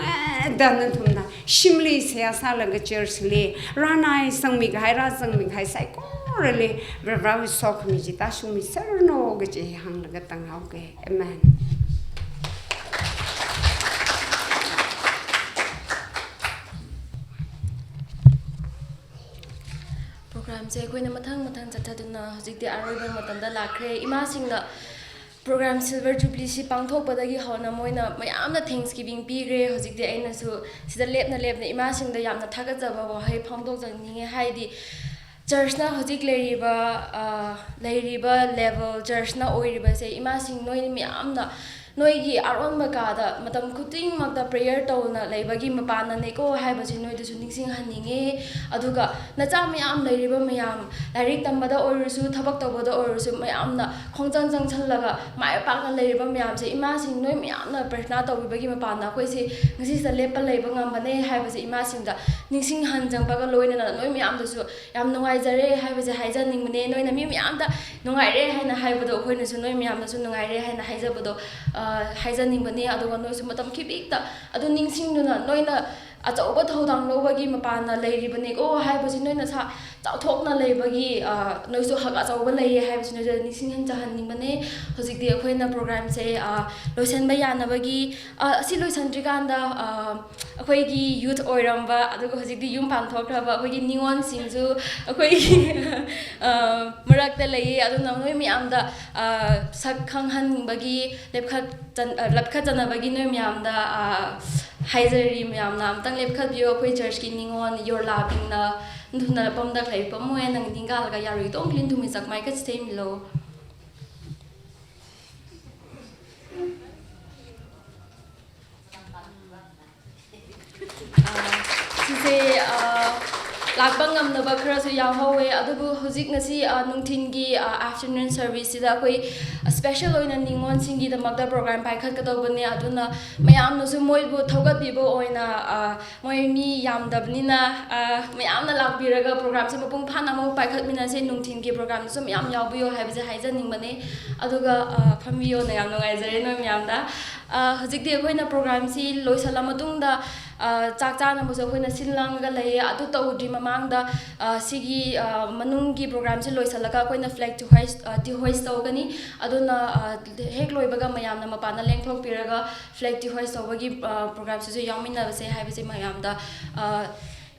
Danatumna, Shimli, Seasalaga Chers Hilly, Rana, Sang Mighai, Sang Mighai psycho. Really, very soft me, that's me, sir. No, get a hang like a tongue. Okay, amen. Program say, when the Matang Sataduna, the Arabian Matanda Lacre, imagine the program Silver Jubilee, Pangto, Badagi Hona Moina, my am the Thanksgiving Pigre, Hosik the Aina, so the left, imagine the Yamna Tagaza, Hay Pangdos and Heidi. Church na hozik leiriba level church na oiriba se imasing noi miyam na noi gi aron magada matam kuting magda prayer to na leibagi mapana ne ko haibasi noi du ningsing haninge aduga nacha miyam leiriba miyam direct tambada oirisu thabak tobada oirisu miyam na khongjang jang challaga mai pak na leiriba miyam se imasing noi miyam na prashna tobibagi mapana koi se ngasi sa lepa leiba ngambane haibasi imasing da ningsing hanjang baga loina na noi miyam da su yam nungai jare haibasi haijan ningmane noi na mi miyam da nungai re haina haibado khoi na su noi miyam da su nungai re haina haijabado haijaningmane aduga noi su matam khibikta adu ningsingduna noina achauba thodang lobagi mapana leiribane ko haibasi noina sa chauthokna leibagi noi su hak achauba lei haibasi noi ningsinghan chahanningbane hojikti akhoina program se loisan bayanabagi asi loisandrikanda akhoigi youth oiramba aduga hojikti yum panthokraba akhoigi ningon singju akhoigi marakta lei aduna noi miamda sak khanghanbagi lepkhat janabagi noi miamda haizari miamna amtang lepkhat bio akhoi church ki ningon your laughing na nduna pamda khai pamoe nang dingal ga yari tong klin thumi sak mai ka stem lo sise lakbang ngamnaba khara su yahowe adubu hojik ngasi nungthingi afternoon service sida koi special oina ningon singi da magda program pai khat kadobane aduna mayam no su moibu thogat bibo oina moi mi yam dabnina mayam na lakbiraga program se mapung phana mo pai khat mina se nungthingi program su mayam yawbiyo haibse haijan ningmane aduga phambiyo na yam ngai jare no mayam da hojik de koina program si loisala matung da chak cha na mo so koina sinlang ga lei adu tawdri mamangda sigi manunggi program se loisalaga koina flag to hoist tawgani aduna hek loibaga mayam na mapana lengthok piraga flag to hoist tawbagi program se yamina se haibse mayam da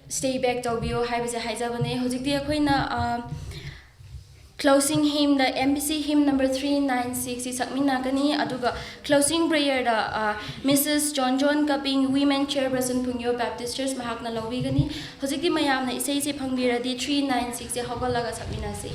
stay back tawbiyo haibse haijabane hojikti koina closing hymn the embassy hymn number 396 is sakmina kani aduga closing prayer da Mrs. John Kaping women chairperson Pungyo Baptist Church mahakna lobi gani hojikti mayam na isai se phangbira di 396 se hogalaga sakmina se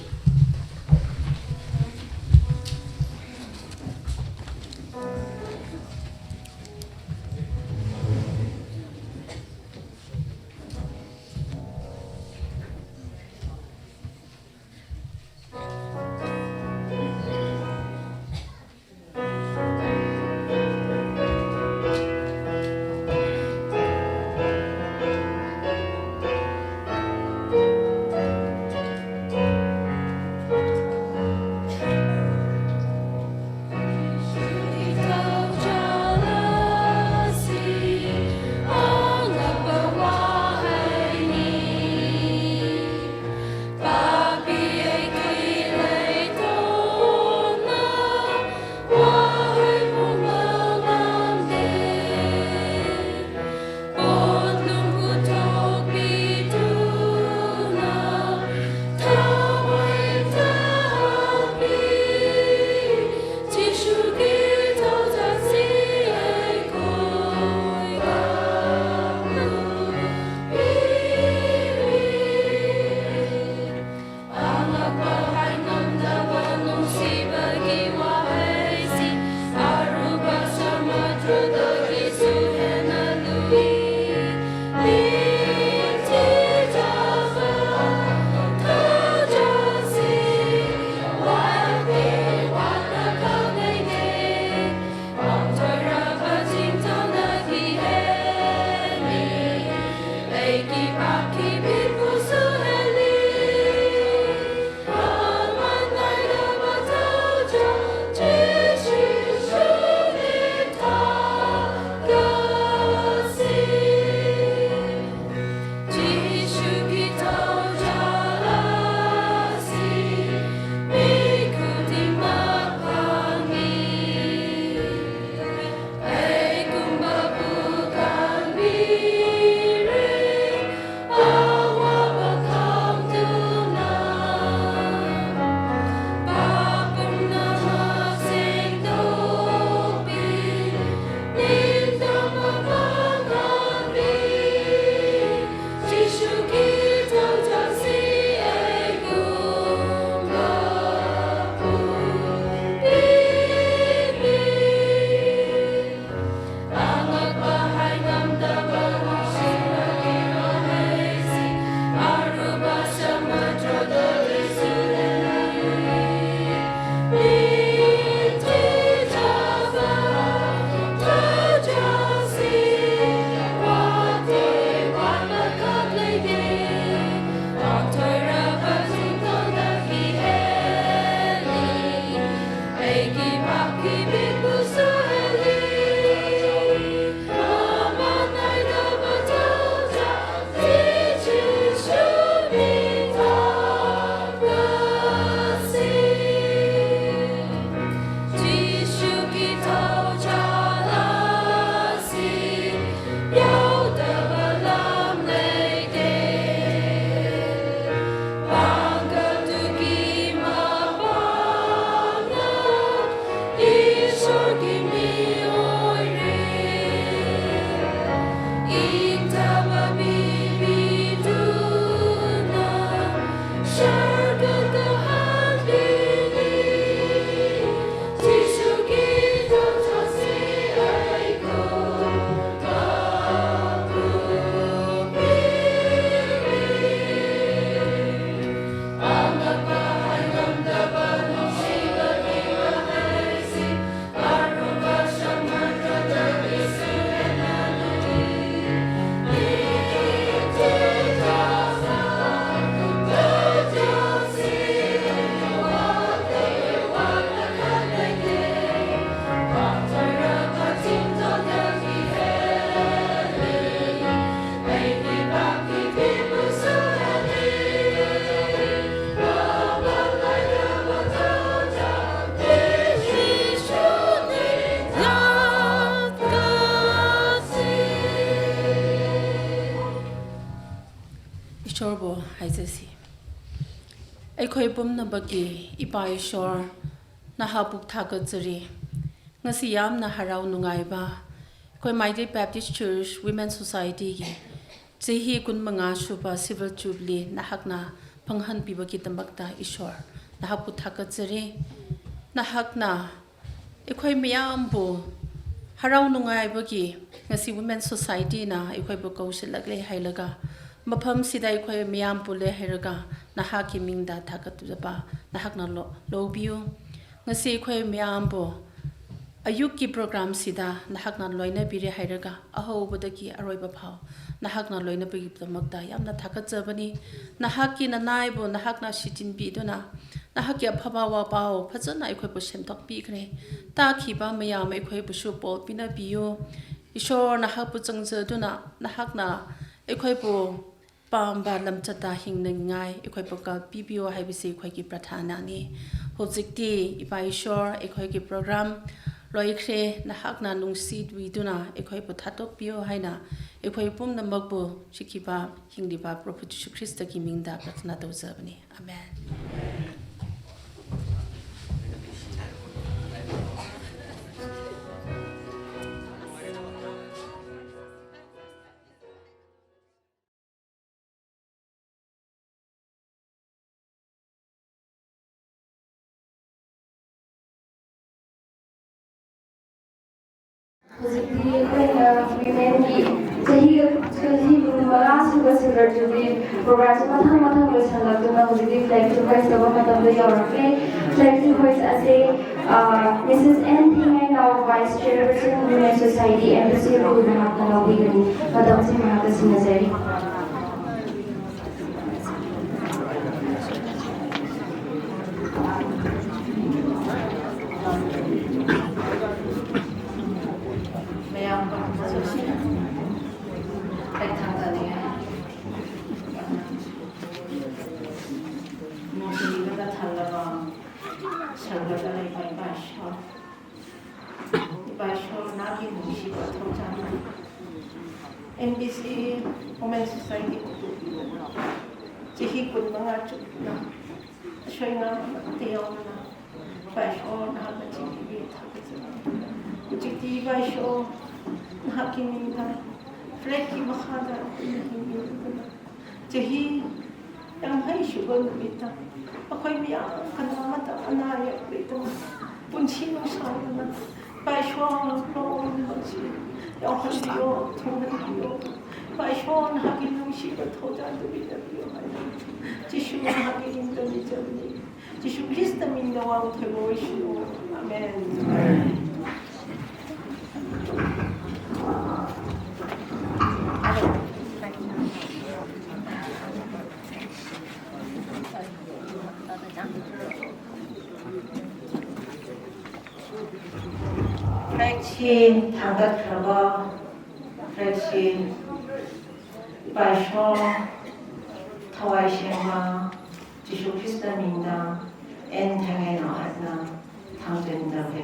ꯏꯁꯣꯔꯕꯨ ꯍꯥꯏꯖꯁꯤ ꯑꯩꯈꯣꯏ ꯄꯨꯝꯅꯃꯛꯀꯤ ꯏꯄꯥ ꯏꯁꯣꯔ ꯅꯍꯥꯛꯄꯨ ꯊꯥꯒꯠꯆꯔꯤ ngasi yamna harau nungaiba koi Meitei Baptist Church Women Society gi chehi kun manga suba civil jubilee nahakna phanghan piba ki tamakta ishor nahak pu thakachari nahakna ekhoi miyam bu harau nungaiba gi ngasi Women Society na ekhoi bu kausilagle hailaga mafam sida ekhoi miyam pule hairaga nahaki mingda thakatujaba nahakna lobiu ngasi ekhoi miyam bu ayuk ki program sida nahakna loina bire hairaga ahobadaki aroiba phau nahakna loina bigi tamakta yamna thakachabani nahaki nanaibo nahakna sitin bi duna nahaki aphaba wa pao phajana ekhoi bu semthok pi khre ta khiba mayam ekhoi bu su pol pina biyo ishor nahak bu changja duna nahakna ekhoi bu pamba lamchata hingngai ekhoi bu ka pibio haibisi ekhoi ki prathana ni hojikti ipa ishor ekhoi ki program loikre nahakna nungsi dwiduna ekhoi pu thatok pio haina ekhoi pum namakbu chikiba hingdiba Prophet Jesus Christ ki mingda prathna tawjabani amen Hozikti akhoi women ki chahi manga suba silver jubilee program mathang loisanlakduna hozikti flag to hoist tawba matamda yaurakle flag to hoist ase Mrs. N Thingai now Vice Chairperson Women Society Embassy Ukhrul mahakna lawbigani matamsi mahakna sinazari NBC Women Society chehi kun manga chukna shoinga teyona basho na ba chiki bi thakse chiki basho na kiminda fleki makhada chehi yang hai shugon bita akhoi miya kana mata anaya bita punchi no sauna basho no chi yang hadiyo thongdiyo basho na hakin shi ba thoja do bi Jishu hakin indonesiani Jishu Krista minda wa thegoshu amen Flexin thagat khaba flexin basho thawai shema Jishu Krista minda en thangai na atna thangdenda ve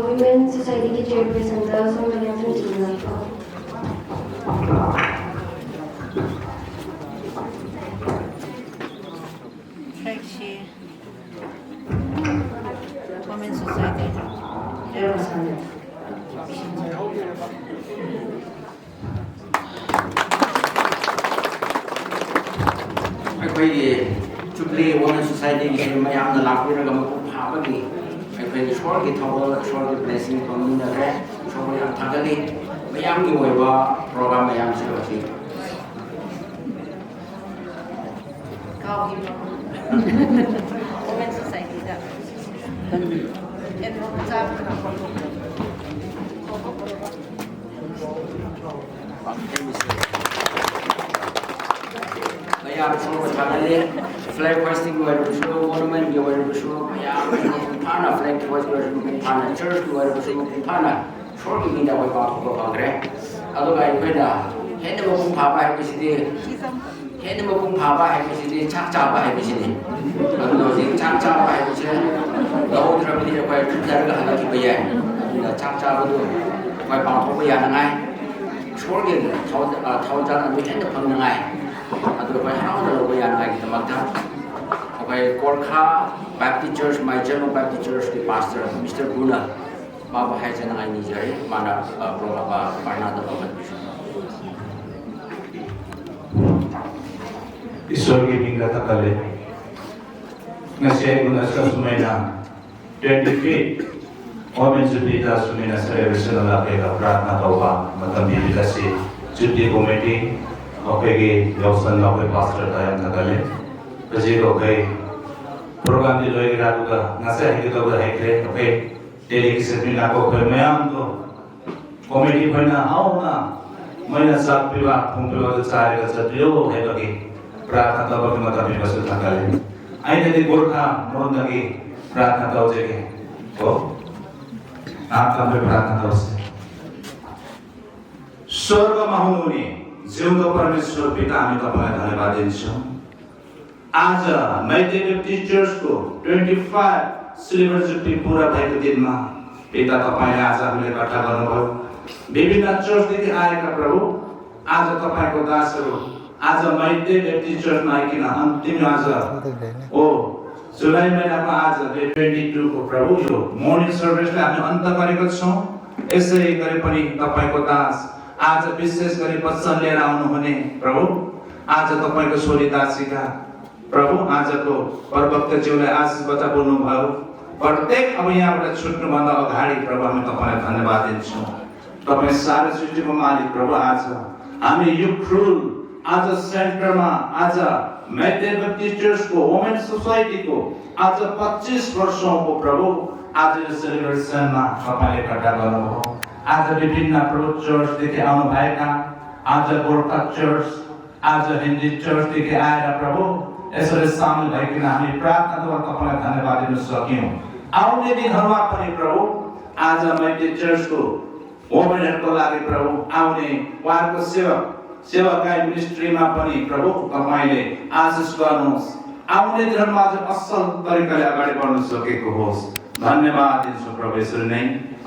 Women Society की chairperson था Somalia संजीवना Flexi Women Society chairperson ꯑꯩꯈꯣꯏꯒꯤ Jubilee Women Society ꯒꯤ ꯃꯌꯥꯝꯅ ꯂꯥꯛꯄꯤꯔꯒ ꯃꯄꯨꯡ ꯐꯥꯕꯒꯤ ꯑꯩꯈꯣꯏꯒꯤ ꯏꯁꯣꯔꯒꯤ ꯊꯧꯒꯜ ꯏꯁꯣꯔꯒꯤ ꯕ꯭ꯂꯦꯁꯤꯡ ꯐꯪꯃꯤꯟꯅꯔꯦ ꯏꯁꯣꯔꯕꯨ ꯌꯥꯝ ꯊꯥꯒꯠꯂꯤ ꯃꯌꯥꯝꯒꯤ ꯑꯣꯏꯕ ꯄ꯭ꯔꯣꯒ꯭ꯔꯥꯝ ꯃꯌꯥꯝꯁꯤꯡ ꯑꯁꯤ Women Society da enroll chapter ꯃꯌꯥꯝ ꯃꯌꯥꯝ ꯁꯣꯔ ꯊꯥꯒꯠꯂꯤ ꯐ꯭ꯂꯦꯛ ꯍꯣꯏꯁꯇꯤꯡ ꯑꯣꯏꯔꯕꯁꯨ ꯃꯣꯅꯨꯃꯦꯟꯒꯤ ꯑꯣꯏꯔꯕꯁꯨ ꯃꯌꯥꯝ ꯃꯄꯨꯡ ꯐꯥꯅ ꯐ꯭ꯂꯦꯛ ꯍꯣꯏꯁꯇꯤꯡ ꯑꯣꯏꯔꯕꯁꯨ ꯃꯄꯨꯡ ꯐꯥꯅ ꯆꯔꯆꯀꯤ ꯑꯣꯏꯔꯕꯁꯨ ꯃꯄꯨꯡ ꯐꯥꯅ ꯁꯣꯔꯒꯤ ꯃꯤꯡꯗ ꯑꯩꯈꯣꯏ ꯄꯥꯡꯊꯣꯛꯄ ꯐꯪꯈ꯭ꯔꯦ ꯑꯗꯨꯒ ꯑꯩꯈꯣꯏꯅ ꯍꯦꯟꯅ ꯃꯄꯨꯡ ꯐꯥꯕ ꯍꯥꯏꯕꯁꯤꯗꯤ हेन मपुंग फाबा हाइबसिदि छाक चाबा हाइबसिदि अदु हजिक छाक चाबा हाइबसे लौद्रबदि अखय थुजरगा हलखि बया अदुना छाक चाबदु अखय पाथोब यानङाय सोरगे थावजान अदु हेन फंङाय अदु अखय हावना लोब यानङाय तमथा अखय कोरखा बैप्टिस्ट चर्च माइजेलो बैप्टिस्ट चर्च के पास्टर मिस्टर गुना बाबा हाइजनङाय निजरे माना प्रोग्राम पारनाद अखय ईश्वर की मिंगा तकले नसे गुनासा सुमेना 25 ओमेन जुबीली सुमेना सेलिब्रेशन लाकेगा प्रार्थना तौबा मतलब बिबिलासी जुबली कमेटी ओकेगे योसन लाके पास्टर तायम तकले बजे ओके प्रोग्राम दि लोगे रातुगा नसे हिगे तो हेक्रे ओके डेलीगेशन मिला को मयाम तो कमेटी भना आउना मैना साथ पिवा फुंगलो चारेगा चटियो है लगे प्रार्थना तब मत अभी बस थकाले आइने दि गोरखा मोरनगी प्रार्थना तब जेके तो आप कम प्रार्थना तब से स्वर्ग महामुनि जीवको परमेश्वर पिता हामी तपाईलाई धन्यवाद दिन्छौं आज मैते बैप्टिस्ट चर्चको 25 सिल्भर जुब्ली पूरा भएको दिनमा पिता तपाईले आज हामीले कथा गर्नुभयो विभिन्न चर्चदेखि आएका प्रभु आज तपाईको दासहरू आज मैते बैप्टिस्ट चर्चमा आइकिन अन्तिम आज ओ जुलाई महिनाको आज 22 को प्रभु यो मर्निङ सर्भिसले हामी अन्त गरेको छौं यसै गरे पनि तपाईको दास आज विशेष गरी वचन लिएर आउनु हुने प्रभु आज तपाईको छोरी दासीका प्रभु आजको प्रवक्ता ज्यूले आशिष बचा बोल्नु भयो प्रत्येक अब यहाँबाट छुट्नु भन्दा अगाडि प्रभु हामी तपाईलाई धन्यवाद दिन्छौं तपाई सारा सृष्टिको मालिक प्रभु आज हामी उख्रुल आज सेन्टरमा आज मैते बैप्टिस्ट चर्चको वुमेन सोसाइटीको आज 25 वर्षौंको प्रभु आज यो सेलिब्रेसनमा तपाईले कथा गर्नुभयो आज विभिन्न प्रभु चर्चदेखि आउनु भएका आज गोर्खा चर्च आज हिन्दी चर्चदेखि आएर प्रभु यसरी सामेल भइकन हामी प्रार्थनाद्वारा तपाईलाई धन्यवाद दिन सक्यौं आउने दिनहरुमा पनि प्रभु आज मैते चर्चको वुमेनहरुको लागि प्रभु आउने उहाँको सेवाकाई मिनिस्ट्रीमा पनि प्रभु तपाईले आशिष गर्नुहोस् आउने दिनमा आज असल तरिकाले अगाडि बढ्न सकेको होस् धन्यवाद दिन्छु प्रभु यसरी नै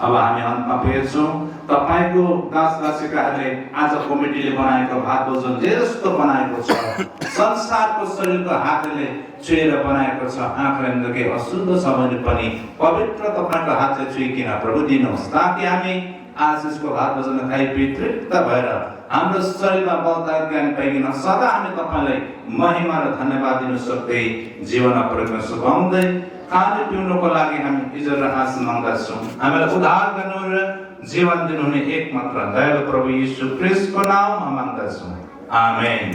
अब हामी अन्तमा पुगेछौं तपाईको दास-दासीकाहरूले आज कमिटीले बनाएको भात भोजन जे जस्तो बनाएको छ संसारको शरीरको हातले छुएर बनाएको छ आँखाले अशुद्ध छ भने पनि पवित्र तपाईको हातले छुइकिन प्रभु दिनुहोस् ताकि हामी आज इसको भात भोजन खाइ पिइ तृप्त भएर हाम्रो शरीरमा बलदायक ज्ञान पाइकिन सदा हामी तपाईलाई महिमा र धन्यवाद दिन सक्दै जीवनमा प्रयोग सुभाउँदै खाने पिउनको लागि हामी इज्जत र आशिष माग्दछौं हामीलाई उद्धार गर्नु र जीवन दिनुहुने एकमात्र दयालु प्रभु येशू ख्रीष्टको नाममा माग्दछौं आमेन